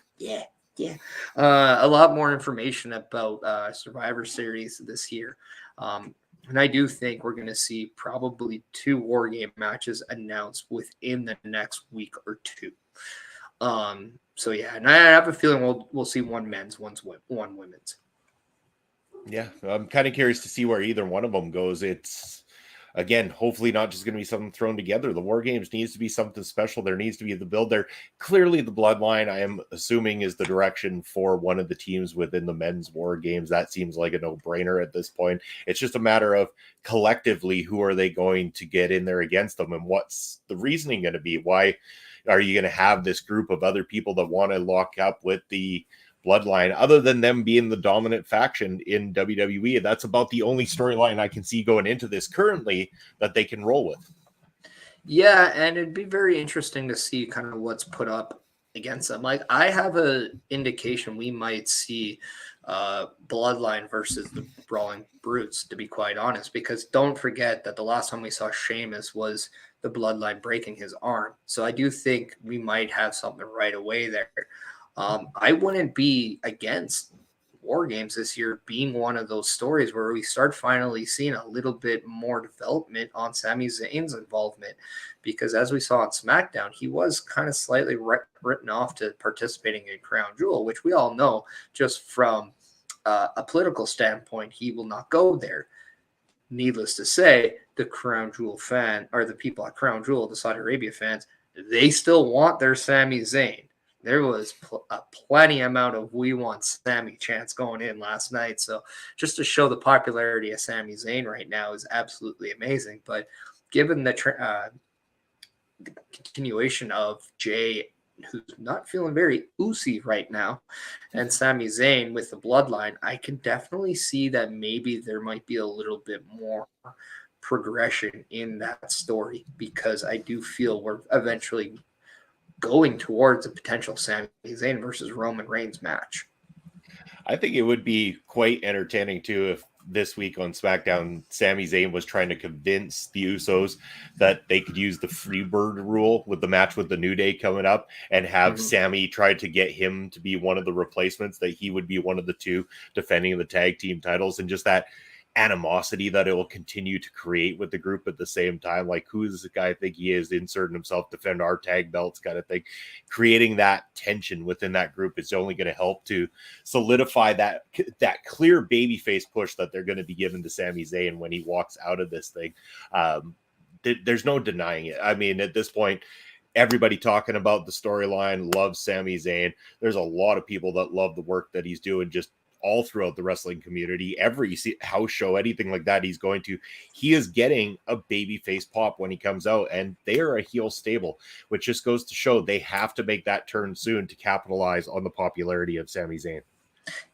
A lot more information about Survivor Series this year. And I do think we're going to see probably 2 War Game matches announced within the next week or 2. So yeah, and I have a feeling we'll see one men's, one women's. Yeah, I'm kind of curious to see where either one of them goes. It's, again, hopefully not just going to be something thrown together. The War Games needs to be something special. There needs to be the build there. Clearly, the Bloodline, I am assuming, is the direction for one of the teams within the men's War Games. That seems like a no-brainer at this point. It's just a matter of collectively, who are they going to get in there against them, and what's the reasoning going to be? Why are you going to have this group of other people that want to lock up with the Bloodline, other than them being the dominant faction in WWE? That's about the only storyline I can see going into this currently that they can roll with. Yeah, and it'd be very interesting to see kind of what's put up against them. Like, I have a indication we might see Bloodline versus the Brawling Brutes, to be quite honest, because don't forget that the last time we saw Sheamus was the Bloodline breaking his arm. So I do think we might have something right away there. I wouldn't be against War Games this year being one of those stories where we start finally seeing a little bit more development on Sami Zayn's involvement, because as we saw on SmackDown, he was kind of slightly written off to participating in Crown Jewel, which we all know just from a political standpoint, he will not go there. Needless to say, the Crown Jewel fan, or the people at Crown Jewel, the Saudi Arabia fans, they still want their Sami Zayn. There was a plenty amount of "we want Sami" chants going in last night. So just to show the popularity of Sami Zayn right now is absolutely amazing. But given the continuation of Jay, who's not feeling very oozy right now, and Sami Zayn with the Bloodline, I can definitely see that maybe there might be a little bit more progression in that story, because I do feel we're eventually going towards a potential Sami Zayn versus Roman Reigns match. I think it would be quite entertaining too if this week on SmackDown, Sami Zayn was trying to convince the Usos that they could use the Freebird rule with the match with the New Day coming up, and have Sami try to get him to be one of the replacements, that he would be one of the 2 defending the tag team titles, and just that animosity that it will continue to create with the group at the same time. Like, who is the guy I think he is, inserting himself, defend our tag belts kind of thing. Creating that tension within that group is only going to help to solidify that clear babyface push that they're going to be giving to Sami Zayn when he walks out of this thing. There's no denying it. I mean, at this point, everybody talking about the storyline loves Sami Zayn. There's a lot of people that love the work that he's doing just all throughout the wrestling community. Every house show, anything like that he's going to, he is getting a baby face pop when he comes out, and they are a heel stable, which just goes to show they have to make that turn soon to capitalize on the popularity of Sami Zayn.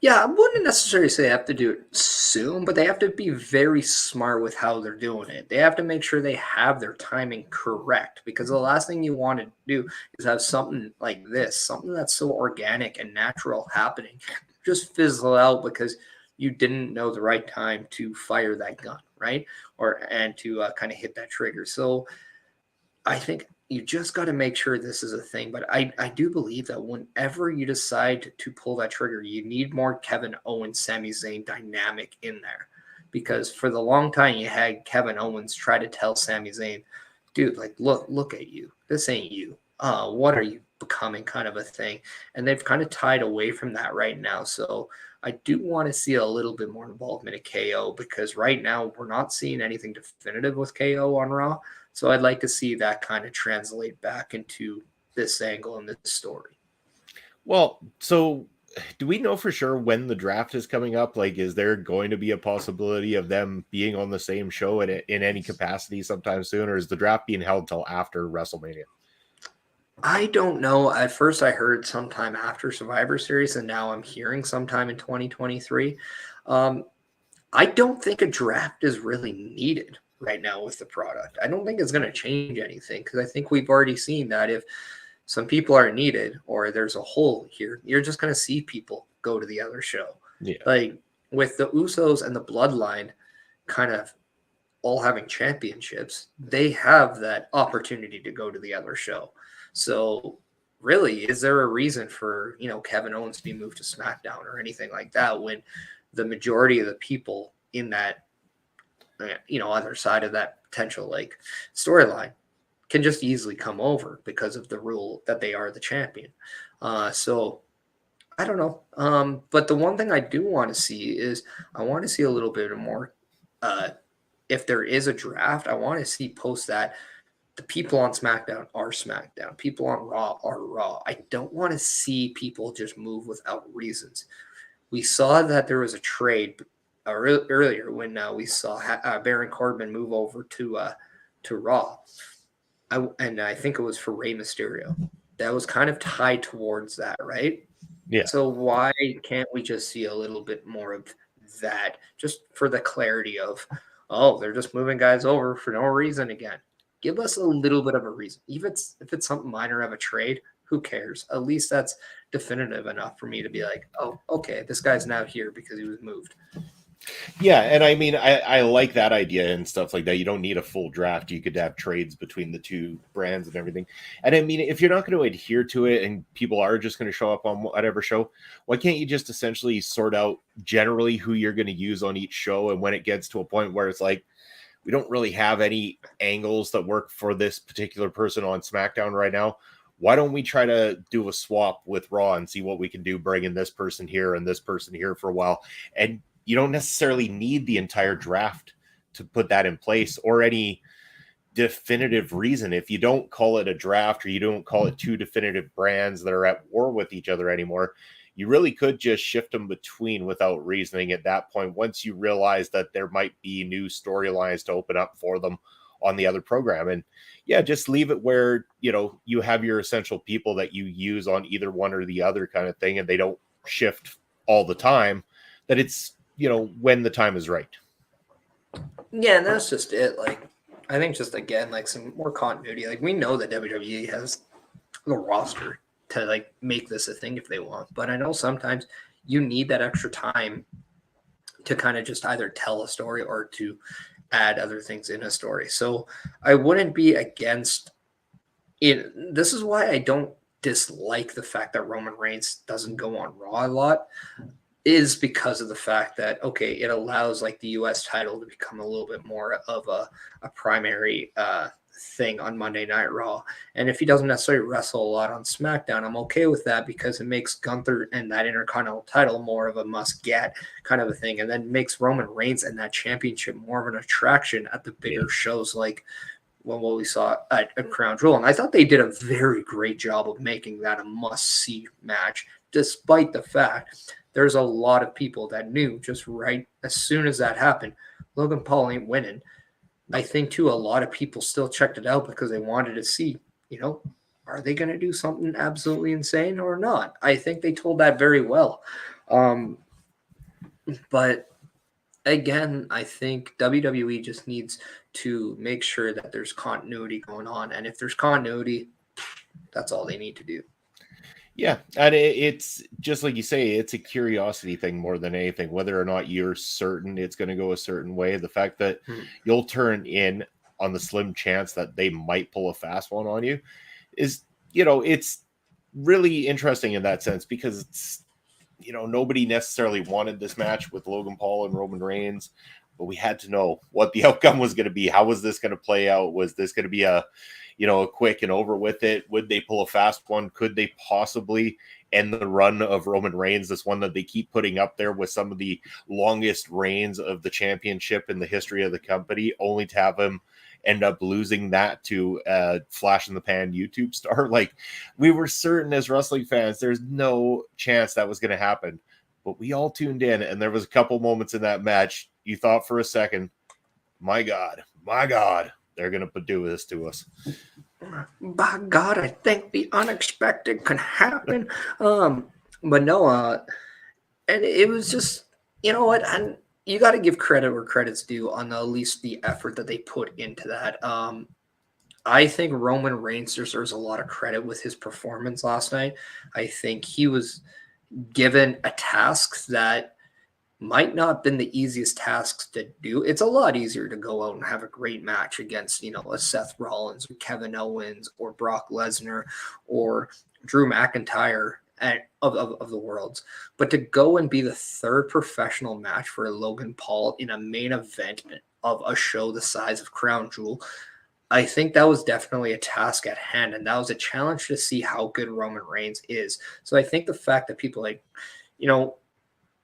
Yeah, I wouldn't necessarily say they have to do it soon, but they have to be very smart with how they're doing it. They have to make sure they have their timing correct, because the last thing you want to do is have something like this, something that's so organic and natural happening, just fizzle out because you didn't know the right time to fire that gun, right? And to kind of hit that trigger. So I think you just got to make sure this is a thing. But I do believe that whenever you decide to pull that trigger, you need more Kevin Owens, Sami Zayn dynamic in there. Because for the long time, you had Kevin Owens try to tell Sami Zayn, dude, like, look at you. This ain't you. What are you becoming, kind of a thing. And they've kind of tied away from that right now. So I do want to see a little bit more involvement in KO, because right now we're not seeing anything definitive with KO on Raw. So I'd like to see that kind of translate back into this angle and this story. Well, so do we know for sure when the draft is coming up? Like, is there going to be a possibility of them being on the same show in any capacity sometime soon, or is the draft being held till after WrestleMania? I don't know. At first I heard sometime after Survivor Series, and now I'm hearing sometime in 2023. I don't think a draft is really needed right now with the product. I don't think it's going to change anything, because I think we've already seen that if some people are needed or there's a hole here, you're just going to see people go to the other show. Yeah. Like with the Usos and the Bloodline kind of all having championships, they have that opportunity to go to the other show. So really, is there a reason for, Kevin Owens to be moved to SmackDown or anything like that, when the majority of the people in that, other side of that potential like storyline can just easily come over because of the rule that they are the champion? So I don't know. But the one thing I do want to see is I want to see a little bit more. If there is a draft, I want to see post that the people on SmackDown are SmackDown. People on Raw are Raw. I don't want to see people just move without reasons. We saw that there was a trade earlier when we saw Baron Corbin move over to Raw. And I think it was for Rey Mysterio. That was kind of tied towards that, right? Yeah. So why can't we just see a little bit more of that, just for the clarity of, they're just moving guys over for no reason again? Give us a little bit of a reason. Even if it's something minor of a trade, who cares? At least that's definitive enough for me to be like, oh, okay, this guy's now here because he was moved. Yeah, and I mean, I like that idea and stuff like that. You don't need a full draft. You could have trades between the two brands and everything. And I mean, if you're not going to adhere to it and people are just going to show up on whatever show, why can't you just essentially sort out generally who you're going to use on each show? And when it gets to a point where it's like, we don't really have any angles that work for this particular person on SmackDown right now, why don't we try to do a swap with Raw and see what we can do, bringing this person here and this person here for a while? And you don't necessarily need the entire draft to put that in place, or any definitive reason. If you don't call it a draft, or you don't call it two definitive brands that are at war with each other anymore, you really could just shift them between without reasoning at that point, once you realize that there might be new storylines to open up for them on the other program. And yeah, just leave it where, you have your essential people that you use on either one or the other kind of thing, and they don't shift all the time, that it's, when the time is right. Yeah, and that's just it. Like, I think just, again, like some more continuity. Like, we know that WWE has the roster to like make this a thing if they want, but I know sometimes you need that extra time to kind of just either tell a story or to add other things in a story. So I wouldn't be against it. This is why I don't dislike the fact that Roman Reigns doesn't go on Raw a lot, is because of the fact that, okay, it allows like the US title to become a little bit more of a primary thing on Monday Night Raw. And if he doesn't necessarily wrestle a lot on SmackDown, I'm okay with that, because it makes Gunther and that Intercontinental title more of a must-get kind of a thing, and then makes Roman Reigns and that championship more of an attraction at the bigger shows, like what we saw at Crown Jewel. And I thought they did a very great job of making that a must-see match, despite the fact there's a lot of people that knew just right as soon as that happened, Logan Paul ain't winning. I think, too, a lot of people still checked it out because they wanted to see, are they going to do something absolutely insane or not? I think they told that very well. But again, I think WWE just needs to make sure that there's continuity going on. And if there's continuity, that's all they need to do. Yeah, and it's just like you say, it's a curiosity thing more than anything, whether or not you're certain it's going to go a certain way. The fact that you'll turn in on the slim chance that they might pull a fast one on you is, it's really interesting in that sense, because it's, nobody necessarily wanted this match with Logan Paul and Roman Reigns, but we had to know what the outcome was going to be. How was this going to play out? Was this going to be a quick and over with it? Would they pull a fast one? Could they possibly end the run of Roman Reigns, this one that they keep putting up there with some of the longest reigns of the championship in the history of the company, only to have him end up losing that to a flash in the pan YouTube star? Like, we were certain as wrestling fans, there's no chance that was going to happen, but we all tuned in, and there was a couple moments in that match you thought for a second, my God, they're going to do this to us. By God, I think the unexpected can happen. But no, and it was just, you know what, and you got to give credit where credit's due on at least the effort that they put into that. I think Roman Reigns deserves a lot of credit with his performance last night. I think he was given a task that might not have been the easiest tasks to do. It's a lot easier to go out and have a great match against, a Seth Rollins or Kevin Owens or Brock Lesnar or Drew McIntyre of the worlds. But to go and be the third professional match for Logan Paul in a main event of a show the size of Crown Jewel, I think that was definitely a task at hand, and that was a challenge to see how good Roman Reigns is. So I think the fact that people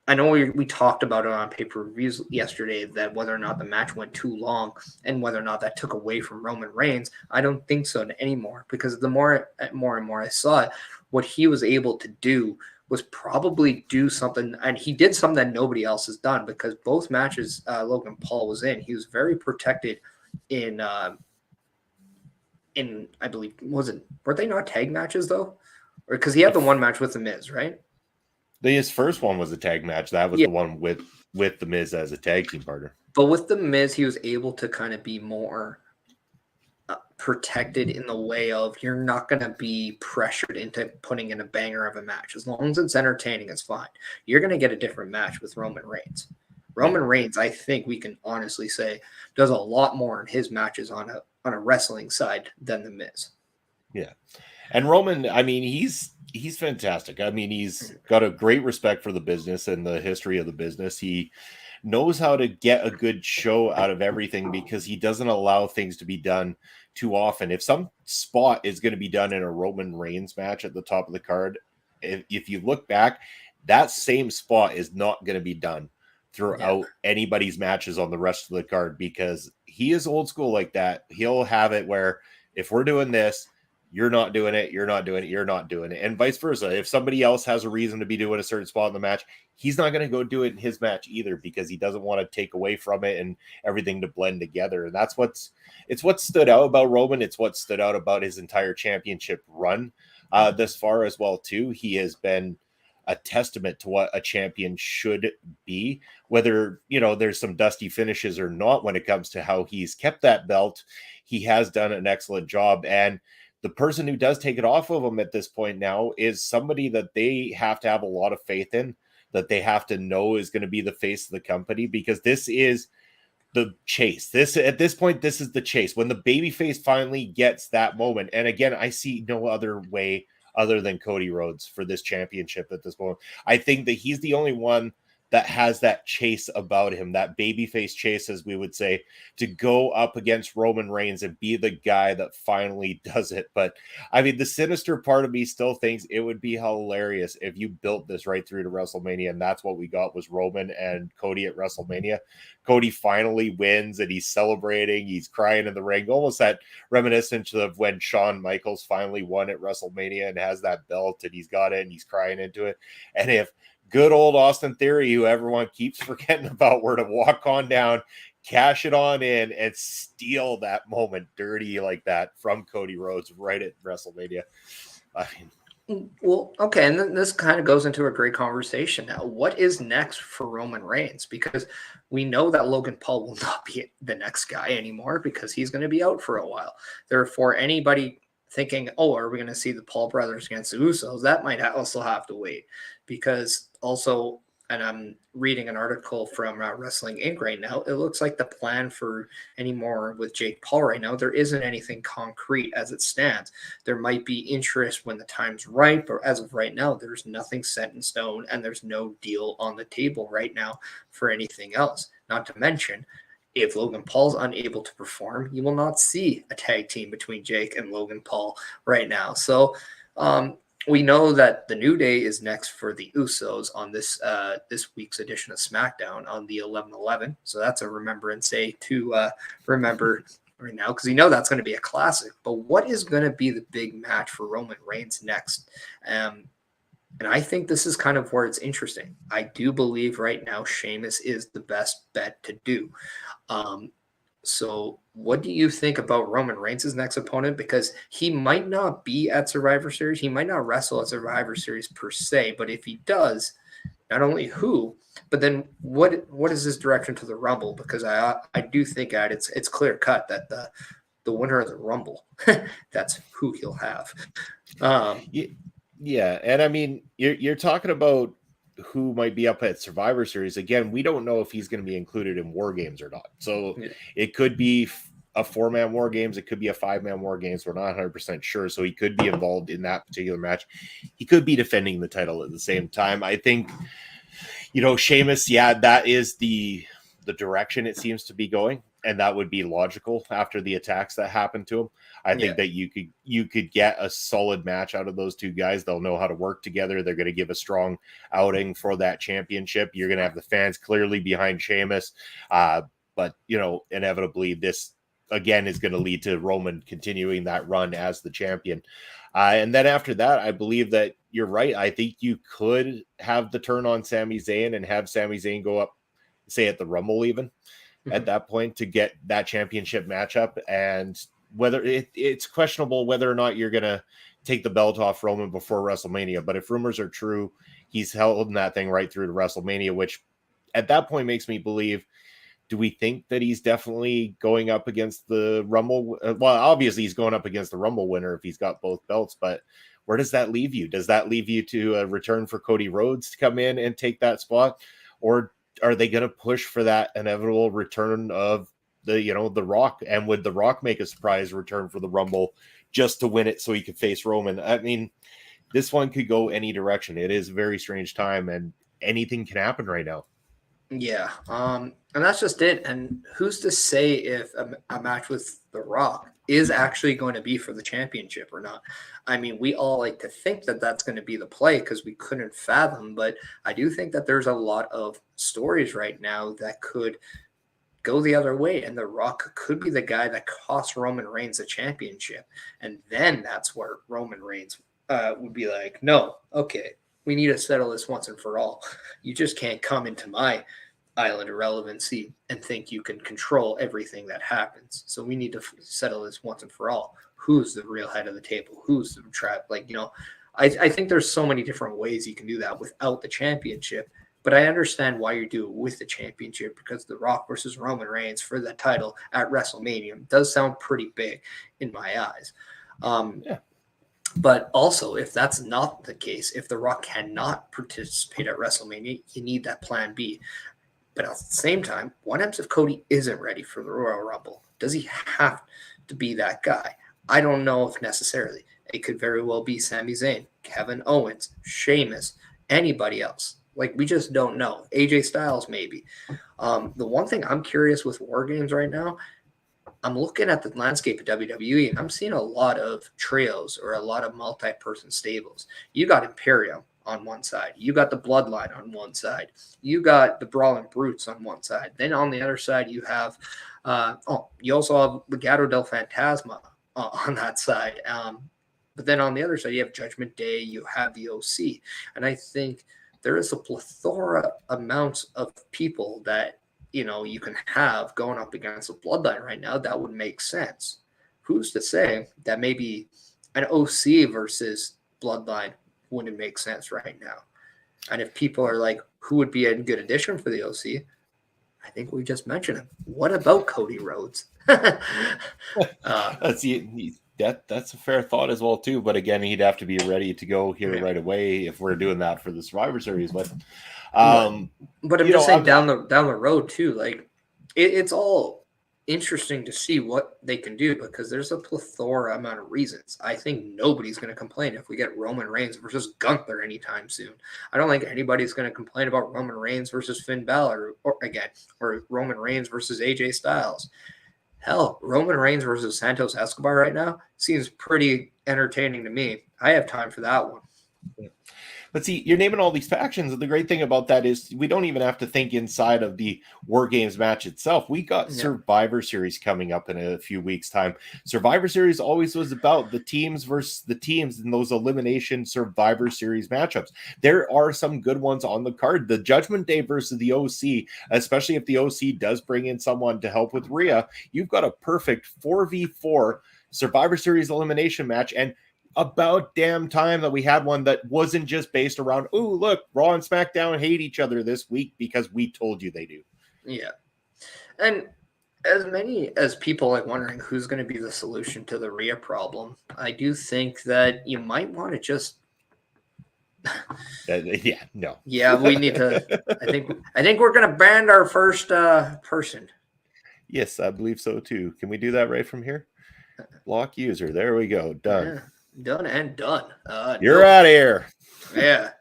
I know we talked about it on pay-per-views yesterday, that whether or not the match went too long and whether or not that took away from Roman Reigns. I don't think so anymore, because the more and more I saw it, what he was able to do was probably do something, and he did something that nobody else has done, because both matches Logan Paul was in, he was very protected in I believe, were they not tag matches though? Or because he had the one match with The Miz, right? His first one was a tag match. That was the one with The Miz as a tag team partner. But with The Miz, he was able to kind of be more protected in the way of, you're not going to be pressured into putting in a banger of a match. As long as it's entertaining, it's fine. You're going to get a different match with Roman Reigns. Roman Reigns, I think we can honestly say, does a lot more in his matches on a wrestling side than The Miz. Yeah. And Roman, I mean, he's fantastic. I mean, he's got a great respect for the business and the history of the business. He knows how to get a good show out of everything, because he doesn't allow things to be done too often. If some spot is going to be done in a Roman Reigns match at the top of the card, if you look back, that same spot is not going to be done throughout anybody's matches on the rest of the card, because he is old school like that. He'll have it where, if we're doing this, you're not doing it, you're not doing it, you're not doing it, and vice versa. If somebody else has a reason to be doing a certain spot in the match, he's not going to go do it in his match either, because he doesn't want to take away from it and everything to blend together. And that's what stood out about Roman. It's what stood out about his entire championship run this far as well too. He has been a testament to what a champion should be, whether there's some dusty finishes or not. When it comes to how he's kept that belt, he has done an excellent job. And the person who does take it off of him at this point now is somebody that they have to have a lot of faith in, that they have to know is going to be the face of the company, because this is the chase. At this point, this is the chase. When the babyface finally gets that moment, and again, I see no other way other than Cody Rhodes for this championship at this moment. I think that he's the only one that has that chase about him, that babyface chase, as we would say, to go up against Roman Reigns and be the guy that finally does it. But I mean, the sinister part of me still thinks it would be hilarious if you built this right through to WrestleMania, and that's what we got, was Roman and Cody at WrestleMania. Cody finally wins and he's celebrating, he's crying in the ring, almost that reminiscent of when Shawn Michaels finally won at WrestleMania and has that belt and he's got it and he's crying into it. And if good old Austin Theory, who everyone keeps forgetting about, were to walk on down, cash it on in, and steal that moment dirty like that from Cody Rhodes right at WrestleMania. I mean, well, okay, and then this kind of goes into a great conversation now. What is next for Roman Reigns? Because we know that Logan Paul will not be the next guy anymore because he's going to be out for a while. Therefore, anybody thinking, oh, are we going to see the Paul brothers against the Usos? That might also have to wait because also, and I'm reading an article from Wrestling Inc. right now, it looks like the plan for anymore with Jake Paul right now, there isn't anything concrete as it stands. There might be interest when the time's right, but as of right now, there's nothing set in stone and there's no deal on the table right now for anything else. Not to mention, if Logan Paul's unable to perform, you will not see a tag team between Jake and Logan Paul right now. So we know that the New Day is next for the Usos on this week's edition of SmackDown on the 11/11. So that's a remembrance day to remember right now because you know that's going to be a classic. But what is going to be the big match for Roman Reigns next? And I think this is kind of where it's interesting. I do believe right now Sheamus is the best bet to do. So what do you think about Roman Reigns' next opponent? Because he might not be at Survivor Series. He might not wrestle at Survivor Series per se. But if he does, not only who, but then what is his direction to the Rumble? Because I do think that it's clear cut that the winner of the Rumble, that's who he'll have. Yeah. And I mean, you're talking about who might be up at Survivor Series. Again, we don't know if he's going to be included in War Games or not. So it could be a 4-man War Games. It could be a 5-man War Games. We're not 100% sure. So he could be involved in that particular match. He could be defending the title at the same time. I think, Sheamus, that is the direction it seems to be going. And that would be logical after the attacks that happened to him. I think that you could get a solid match out of those two guys. They'll know how to work together. They're going to give a strong outing for that championship. You're going to have the fans clearly behind Sheamus. But, inevitably this, again, is going to lead to Roman continuing that run as the champion. And then after that, I believe that you're right. I think you could have the turn on Sami Zayn and have Sami Zayn go up, say, at the Rumble even. At that point to get that championship matchup, and whether it's questionable whether or not you're going to take the belt off Roman before WrestleMania. But if rumors are true, he's holding that thing right through to WrestleMania, which at that point makes me believe, do we think that he's definitely going up against the Rumble? Well, obviously he's going up against the Rumble winner if he's got both belts, but where does that leave you? Does that leave you to a return for Cody Rhodes to come in and take that spot? Or are they going to push for that inevitable return of the Rock? And would the Rock make a surprise return for the Rumble just to win it so he could face Roman? I mean, this one could go any direction. It is a very strange time and anything can happen right now. Yeah. And that's just it. And who's to say if a match with The Rock is actually going to be for the championship or not? I mean, we all like to think that that's going to be the play because we couldn't fathom, but I do think that there's a lot of stories right now that could go the other way, and The Rock could be the guy that costs Roman Reigns the championship. And then that's where Roman Reigns would be like, no, okay, we need to settle this once and for all. You just can't come into my island of relevancy and think you can control everything that happens. So we need to settle this once and for all. Who's the real head of the table? Who's the trap? I think there's so many different ways you can do that without the championship. But I understand why you do it with the championship, because The Rock versus Roman Reigns for the title at WrestleMania does sound pretty big in my eyes. But also, if that's not the case, if The Rock cannot participate at WrestleMania, you need that plan B. But at the same time, what happens if Cody isn't ready for the Royal Rumble? Does he have to be that guy? I don't know if necessarily. It could very well be Sami Zayn, Kevin Owens, Sheamus, anybody else. We just don't know. AJ Styles, maybe. The one thing I'm curious with War Games right now, I'm looking at the landscape of WWE, and I'm seeing a lot of trios or a lot of multi-person stables. You got Imperium on one side. You got the Bloodline on one side. You got the Brawling Brutes on one side. Then on the other side, you have you also have Legado del Fantasma on that side. But then on the other side, you have Judgment Day. You have the OC. And I think there is a plethora amounts of people that, you can have going up against a bloodline right now that would make sense. Who's to say that maybe an OC versus bloodline wouldn't make sense right now? And if people are like, who would be a good addition for the OC? I think we just mentioned him. What about Cody Rhodes? That's a fair thought as well too. But again, he'd have to be ready to go here right away if we're doing that for the Survivor Series. But I'm just saying down the road too. Like it's all interesting to see what they can do because there's a plethora amount of reasons. I think nobody's going to complain if we get Roman Reigns versus Gunther anytime soon. I don't think anybody's going to complain about Roman Reigns versus Finn Balor or Roman Reigns versus AJ Styles. Hell, Roman Reigns versus Santos Escobar right now seems pretty entertaining to me. I have time for that one. But see, you're naming all these factions, and the great thing about that is we don't even have to think inside of the War Games match itself. We got Survivor Series coming up in a few weeks' time. Survivor Series always was about the teams versus the teams in those elimination Survivor Series matchups. There are some good ones on the card. The Judgment Day versus the OC, especially if the OC does bring in someone to help with Rhea, you've got a perfect 4v4 Survivor Series elimination match, and about damn time that we had one that wasn't just based around, oh, look, Raw and SmackDown hate each other this week because we told you they do. Yeah. And as many as people like wondering who's going to be the solution to the Rhea problem, I do think that you might want to just Yeah, we need to I think we're going to brand our first person. Yes, I believe so too. Can we do that right from here? Block user. There we go. Done. Yeah. Done and done. You're out of here. Yeah.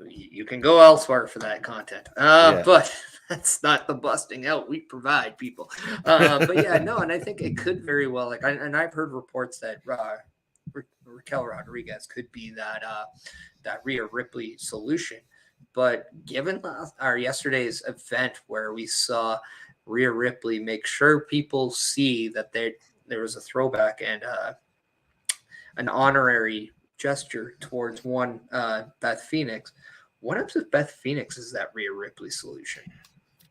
You can go elsewhere for that content. But that's not the busting out we provide people. But yeah, no, and I think it could very well, and I've heard reports that Raquel Rodriguez could be that Rhea Ripley solution. But given our yesterday's event where we saw Rhea Ripley make sure people see that there was a throwback and an honorary gesture towards one Beth Phoenix. What happens if Beth Phoenix is that Rhea Ripley solution?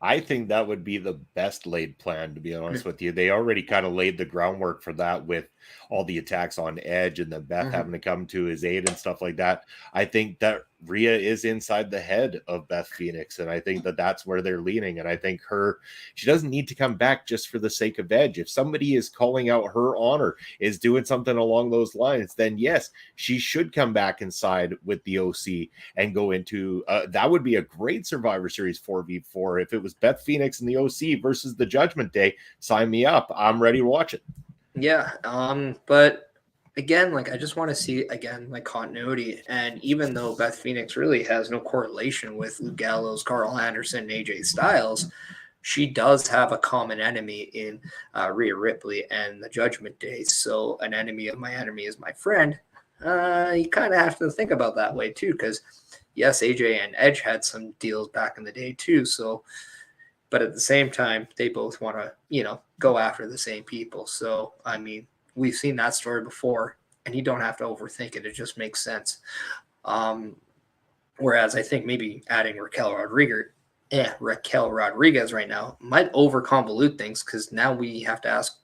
I think that would be the best laid plan, to be honest with you. They already kind of laid the groundwork for that with all the attacks on Edge and then Beth having to come to his aid and stuff like that. I think that Rhea is inside the head of Beth Phoenix, and I think that that's where they're leaning. And I think she doesn't need to come back just for the sake of Edge. If somebody is calling out her honor, is doing something along those lines, then yes, she should come back inside with the OC and go into that would be a great Survivor Series 4v4 if it was Beth Phoenix and the OC versus the Judgment Day. Sign me up. I'm ready to watch it. Yeah. But again, I just want to see again, continuity. And even though Beth Phoenix really has no correlation with Luke Gallows, Carl Anderson, and AJ Styles, she does have a common enemy in Rhea Ripley and the Judgment Day. So an enemy of my enemy is my friend. You kind of have to think about that way too, because yes, AJ and Edge had some deals back in the day too. So, but at the same time, they both want to, go after the same people. So, I mean, we've seen that story before, and you don't have to overthink it. It just makes sense. Whereas I think maybe adding Raquel Rodriguez right now might over-convolute things because now we have to ask,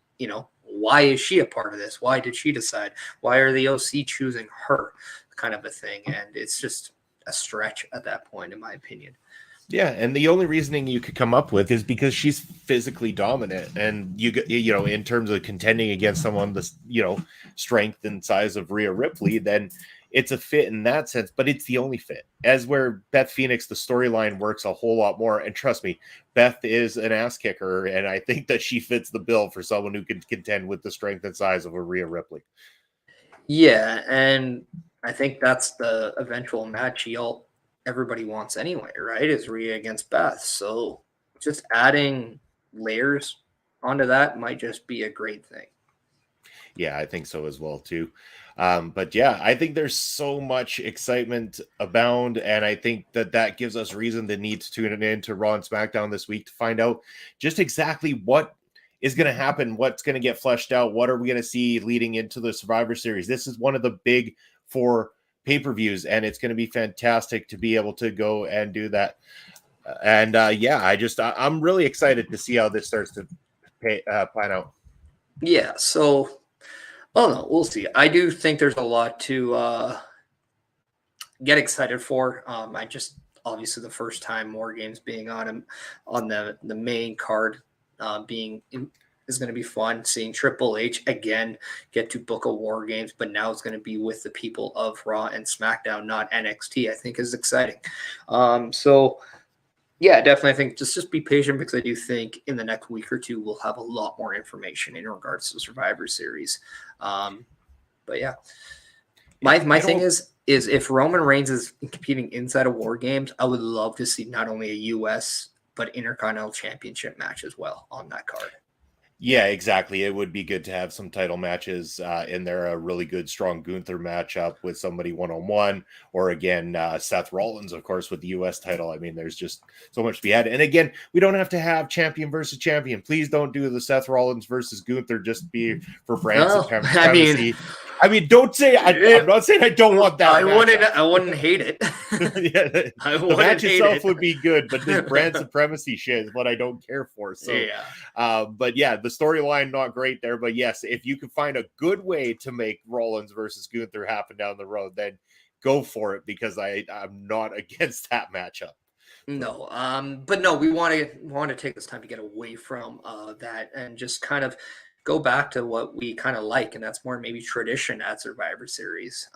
why is she a part of this? Why did she decide? Why are the OC choosing her? Kind of a thing. And it's just a stretch at that point, in my opinion. Yeah, and the only reasoning you could come up with is because she's physically dominant, and in terms of contending against someone the strength and size of Rhea Ripley, then it's a fit in that sense. But it's the only fit. As where Beth Phoenix, the storyline works a whole lot more. And trust me, Beth is an ass kicker, and I think that she fits the bill for someone who can contend with the strength and size of a Rhea Ripley. Yeah, and I think that's the eventual match everybody wants anyway, right? Is Rhea against Beth. So just adding layers onto that might just be a great thing. Yeah, I think so as well too. But yeah, I think there's so much excitement abound, and I think that gives us reason to need to tune in to Raw and SmackDown this week to find out just exactly what is going to happen, what's going to get fleshed out, what are we going to see leading into the Survivor Series. This is one of the big 4 pay-per-views, and it's going to be fantastic to be able to go and do that. And I'm really excited to see how this starts to plan out. Yeah, so no, we'll see. I do think there's a lot to get excited for. I just obviously the first time War Games being on the main card is going to be fun. Seeing Triple H again get to book a War Games, but now it's going to be with the people of Raw and SmackDown, not NXT. I think is exciting. So yeah, definitely. I think just be patient, because I do think in the next week or two we'll have a lot more information in regards to the Survivor Series. But yeah, my thing is if Roman Reigns is competing inside of War Games, I would love to see not only a U.S. but Intercontinental Championship match as well on that card. Yeah, exactly. It would be good to have some title matches in there. A really good, strong Gunther matchup with somebody one-on-one, or again, Seth Rollins, of course, with the U.S. title. I mean, there's just so much to be had. And again, we don't have to have champion versus champion. Please don't do the Seth Rollins versus Gunther just be for brand supremacy. I mean, don't say I'm not saying I don't want that. I wouldn't hate it. Yeah, the match itself would be good, but this brand supremacy shit is what I don't care for. So, yeah. But yeah, the storyline not great there. But yes, if you can find a good way to make Rollins versus Gunther happen down the road, then go for it, because I'm not against that matchup. No, but no, we want to take this time to get away from that and just kind of go back to what we kind of like, and that's more maybe tradition at Survivor Series.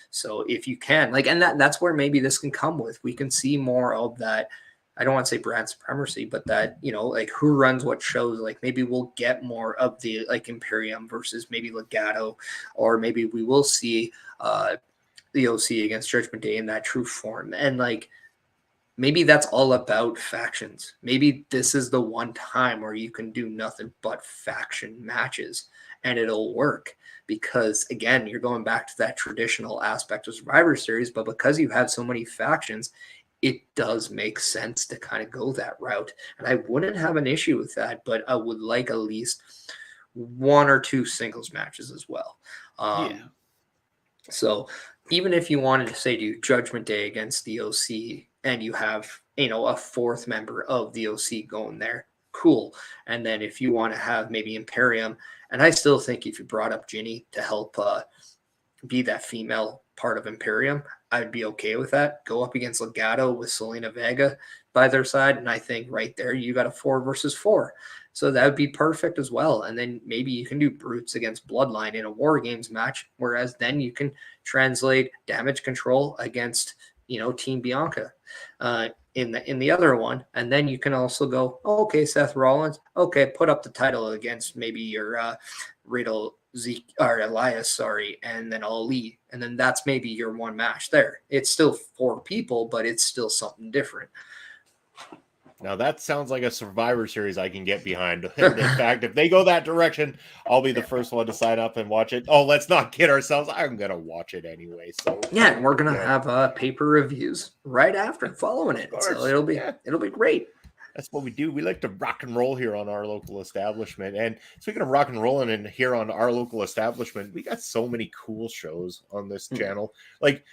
So if you can, and that's where maybe this can come with. We can see more of that. I don't want to say brand supremacy, but that, who runs what shows. Maybe we'll get more of the Imperium versus maybe Legado, or maybe we will see the OC against Judgment Day in that true form. And maybe that's all about factions. Maybe this is the one time where you can do nothing but faction matches and it'll work, because again, you're going back to that traditional aspect of Survivor Series, but because you have so many factions, it does make sense to kind of go that route. And I wouldn't have an issue with that, but I would like at least one or two singles matches as well. So even if you wanted to say do Judgment Day against the OC, and you have, a fourth member of the OC going there, cool. And then if you want to have maybe Imperium, and I still think if you brought up Ginny to help be that female part of Imperium, I'd be okay with that. Go up against Legado with Selena Vega by their side, and I think right there you got a 4 versus 4. So that would be perfect as well. And then maybe you can do Brutes against Bloodline in a War Games match, whereas then you can translate Damage Control against, Team Bianca in the other one. And then you can also go, okay, Seth Rollins, okay, put up the title against maybe your Riddle, Zeke, or Elias, and then Ali. And then that's maybe your one match there. It's still 4 people, but it's still something different. Now that sounds like a Survivor Series I can get behind. In fact, if they go that direction, I'll be the first one to sign up and watch it. Oh, let's not kid ourselves. I'm going to watch it anyway. So yeah, and we're going to have paper reviews right after following it. So it'll be great. That's what we do. We like to rock and roll here on our local establishment. And speaking of rock and rolling and here on our local establishment, we got so many cool shows on this channel,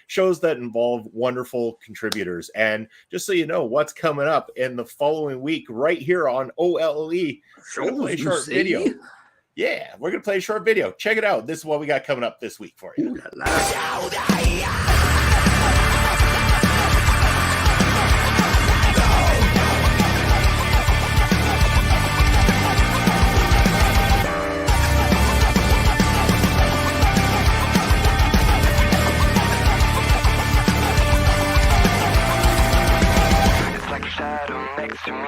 shows that involve wonderful contributors. And just so you know what's coming up in the following week right here on OLE, we're going to play a short video. Yeah, we're going to play a short video. Check it out. This is what we got coming up this week for you. To me,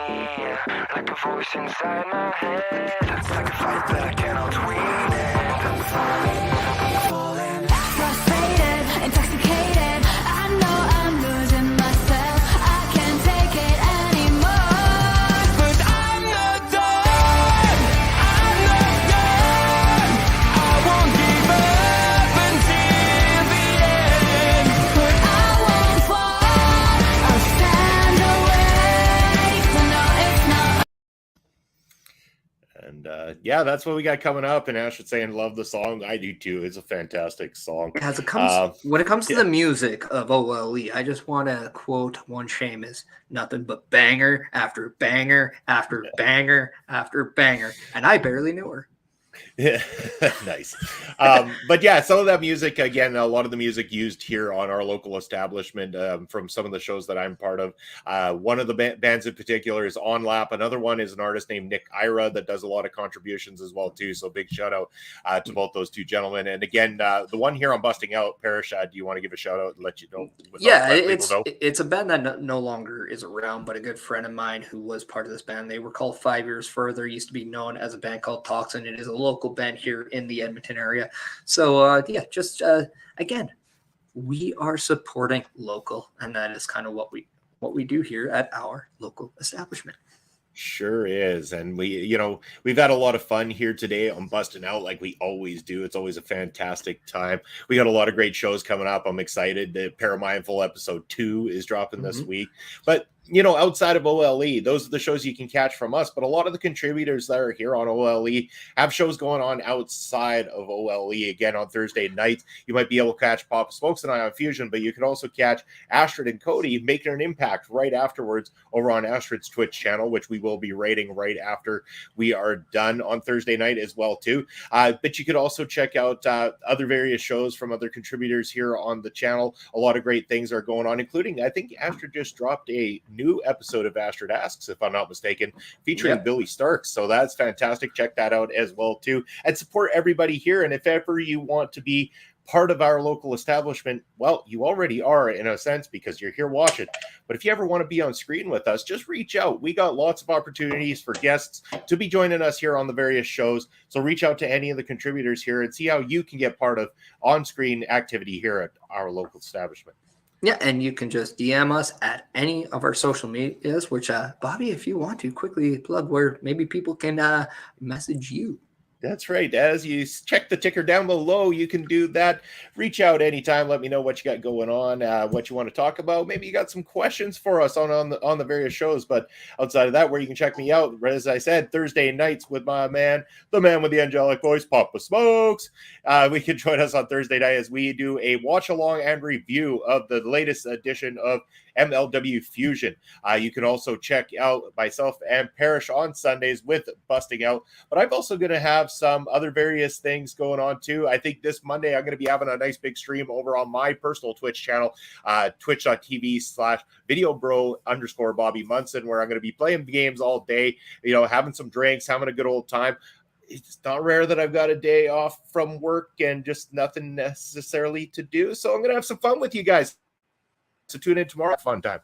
like a voice inside my head. It's like a fight back and I'll tweet it. Falling, frustrated, intoxicated. I know I'm losing myself. I can't take it anymore. But I'm not done. I'm not done. I won't give up until the end. But I won't fall. I'll stand away. And yeah, that's what we got coming up. And Ash was saying, love the song. I do too. It's a fantastic song. As it comes, when it comes to the music of OLE, I just want to quote one Seamus: "Nothing but banger after banger after banger after banger," and I barely knew her. Yeah, nice. But yeah, some of that music, again, a lot of the music used here on our local establishment from some of the shows that I'm part of. One of the bands in particular is On Lap. Another one is an artist named Nick Ira that does a lot of contributions as well too. So big shout out to both those two gentlemen. And again, the one here on Busting Out, Parrish, do you want to give a shout out and let you know? Yeah, it's a band that no longer is around, but a good friend of mine who was part of this band. They were called 5 Years Further. Used to be known as a band called Toxin. It is a local band here in the Edmonton area. So yeah, just again, we are supporting local, and that is kind of what we do here at our local establishment. Sure is. And we've had a lot of fun here today on Busting Out like we always do. It's always a fantastic time. We got a lot of great shows coming up. I'm excited. The Paramindful episode 2 is dropping this week. But outside of OLE, those are the shows you can catch from us. But a lot of the contributors that are here on OLE have shows going on outside of OLE. Again, on Thursday nights, you might be able to catch Papa Smokes and I on Fusion, but you can also catch Astrid and Cody making an impact right afterwards over on Astrid's Twitch channel, which we will be rating right after we are done on Thursday night as well, too. But you could also check out other various shows from other contributors here on the channel. A lot of great things are going on, including, I think Astrid just dropped a new episode of Astrid Asks, if I'm not mistaken, featuring Billy Starks. So that's fantastic. Check that out as well too, and support everybody here. And if ever you want to be part of our local establishment, well, you already are in a sense because you're here watching. But if you ever want to be on screen with us, just reach out. We got lots of opportunities for guests to be joining us here on the various shows. So reach out to any of the contributors here and see how you can get part of on-screen activity here at our local establishment. Yeah, and you can just DM us at any of our social medias, which, Bobby, if you want to quickly plug where maybe people can message you. That's right. As you check the ticker down below, you can do that. Reach out anytime. Let me know what you got going on, what you want to talk about. Maybe you got some questions for us on the various shows. But outside of that, where you can check me out, as I said, Thursday nights with my man, the man with the angelic voice, Papa Smokes. We can join us on Thursday night as we do a watch along and review of the latest edition of MLW Fusion. You can also check out myself and Parrish on Sundays with Busting Out. But I'm also going to have some other various things going on too. I think this Monday I'm going to be having a nice big stream over on my personal Twitch channel, twitch.tv/videobro_Bobby Munson, where I'm going to be playing games all day, having some drinks, having a good old time. It's not rare that I've got a day off from work and just nothing necessarily to do. So I'm going to have some fun with you guys. So tune in tomorrow. Fun time.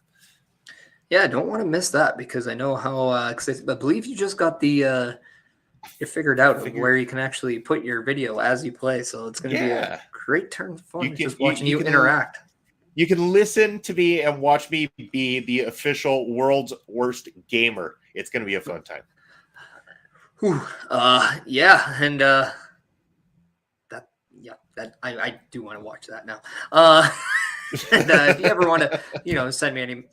Yeah, I don't want to miss that because I know how I believe you just got the you figured out where you can actually put your video as you play. So it's going to be a great turn of fun just watching you interact. You can listen to me and watch me be the official world's worst gamer. It's going to be a fun time. Yeah, and I do want to watch that now. And if you ever want to, send me any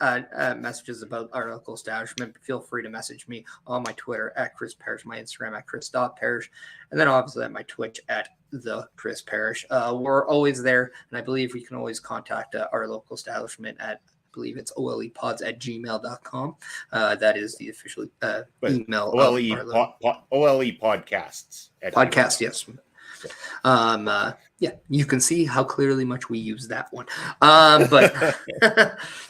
messages about our local establishment, feel free to message me on my Twitter at Chris Parrish, my Instagram at Chris.Parrish, and then obviously at my Twitch at the Chris Parrish. We're always there, and I believe we can always contact our local establishment at, I believe it's olepods@gmail.com. That is the official email. OLE podcasts. Podcast, yes. Yeah, you can see how clearly much we use that one. But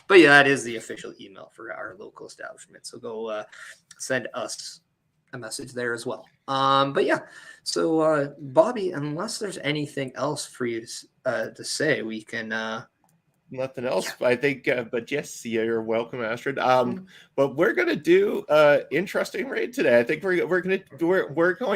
but yeah, that is the official email for our local establishment. So go send us a message there as well. But yeah, so Bobby, unless there's anything else for you to say, we can. Nothing else, I think. But yes, you're welcome, Astrid. But we're gonna do interesting raid today. I think we're going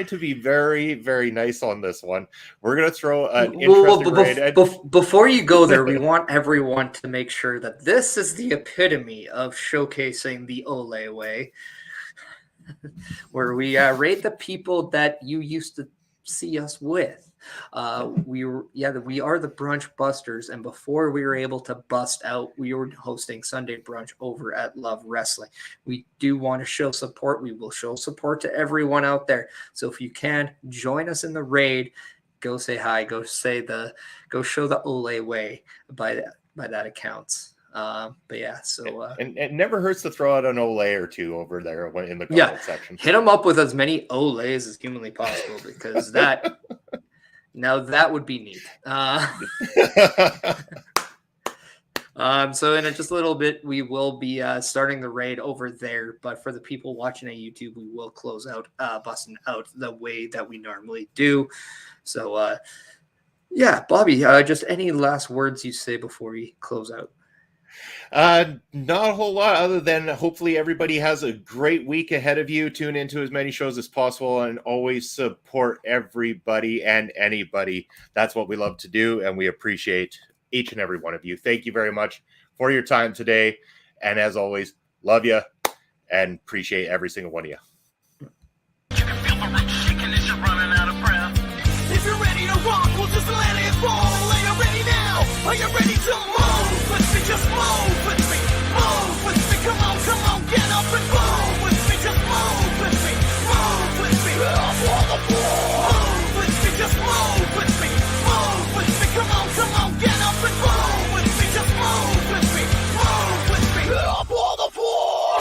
to be very, very nice on this one. We're gonna throw an interesting raid. Before you go there, we want everyone to make sure that this is the epitome of showcasing the Ole way, where we rate the people that you used to see us with. We are the Brunch Busters, and before we were able to bust out, we were hosting Sunday brunch over at Love Wrestling. We do want to show support. We will show support to everyone out there. So if you can join us in the raid, go say hi. Go show the Ole way by that account. But yeah, so and it never hurts to throw out an Ole or two over there in the comment section. Hit them up with as many Oles as humanly possible, because that would be neat. So in just a little bit, we will be starting the raid over there. But for the people watching on YouTube, we will close out Bustin out the way that we normally do. So Bobby, just any last words you say before we close out? Not a whole lot, other than hopefully everybody has a great week ahead of you. Tune into as many shows as possible and always support everybody and anybody. That's what we love to do, and we appreciate each and every one of you. Thank you very much for your time today, and as always, love you and appreciate every single one of you. You can feel the root shaking as you're running out of breath. If you're ready to rock, we'll just let it roll. Are you ready now? Are you ready to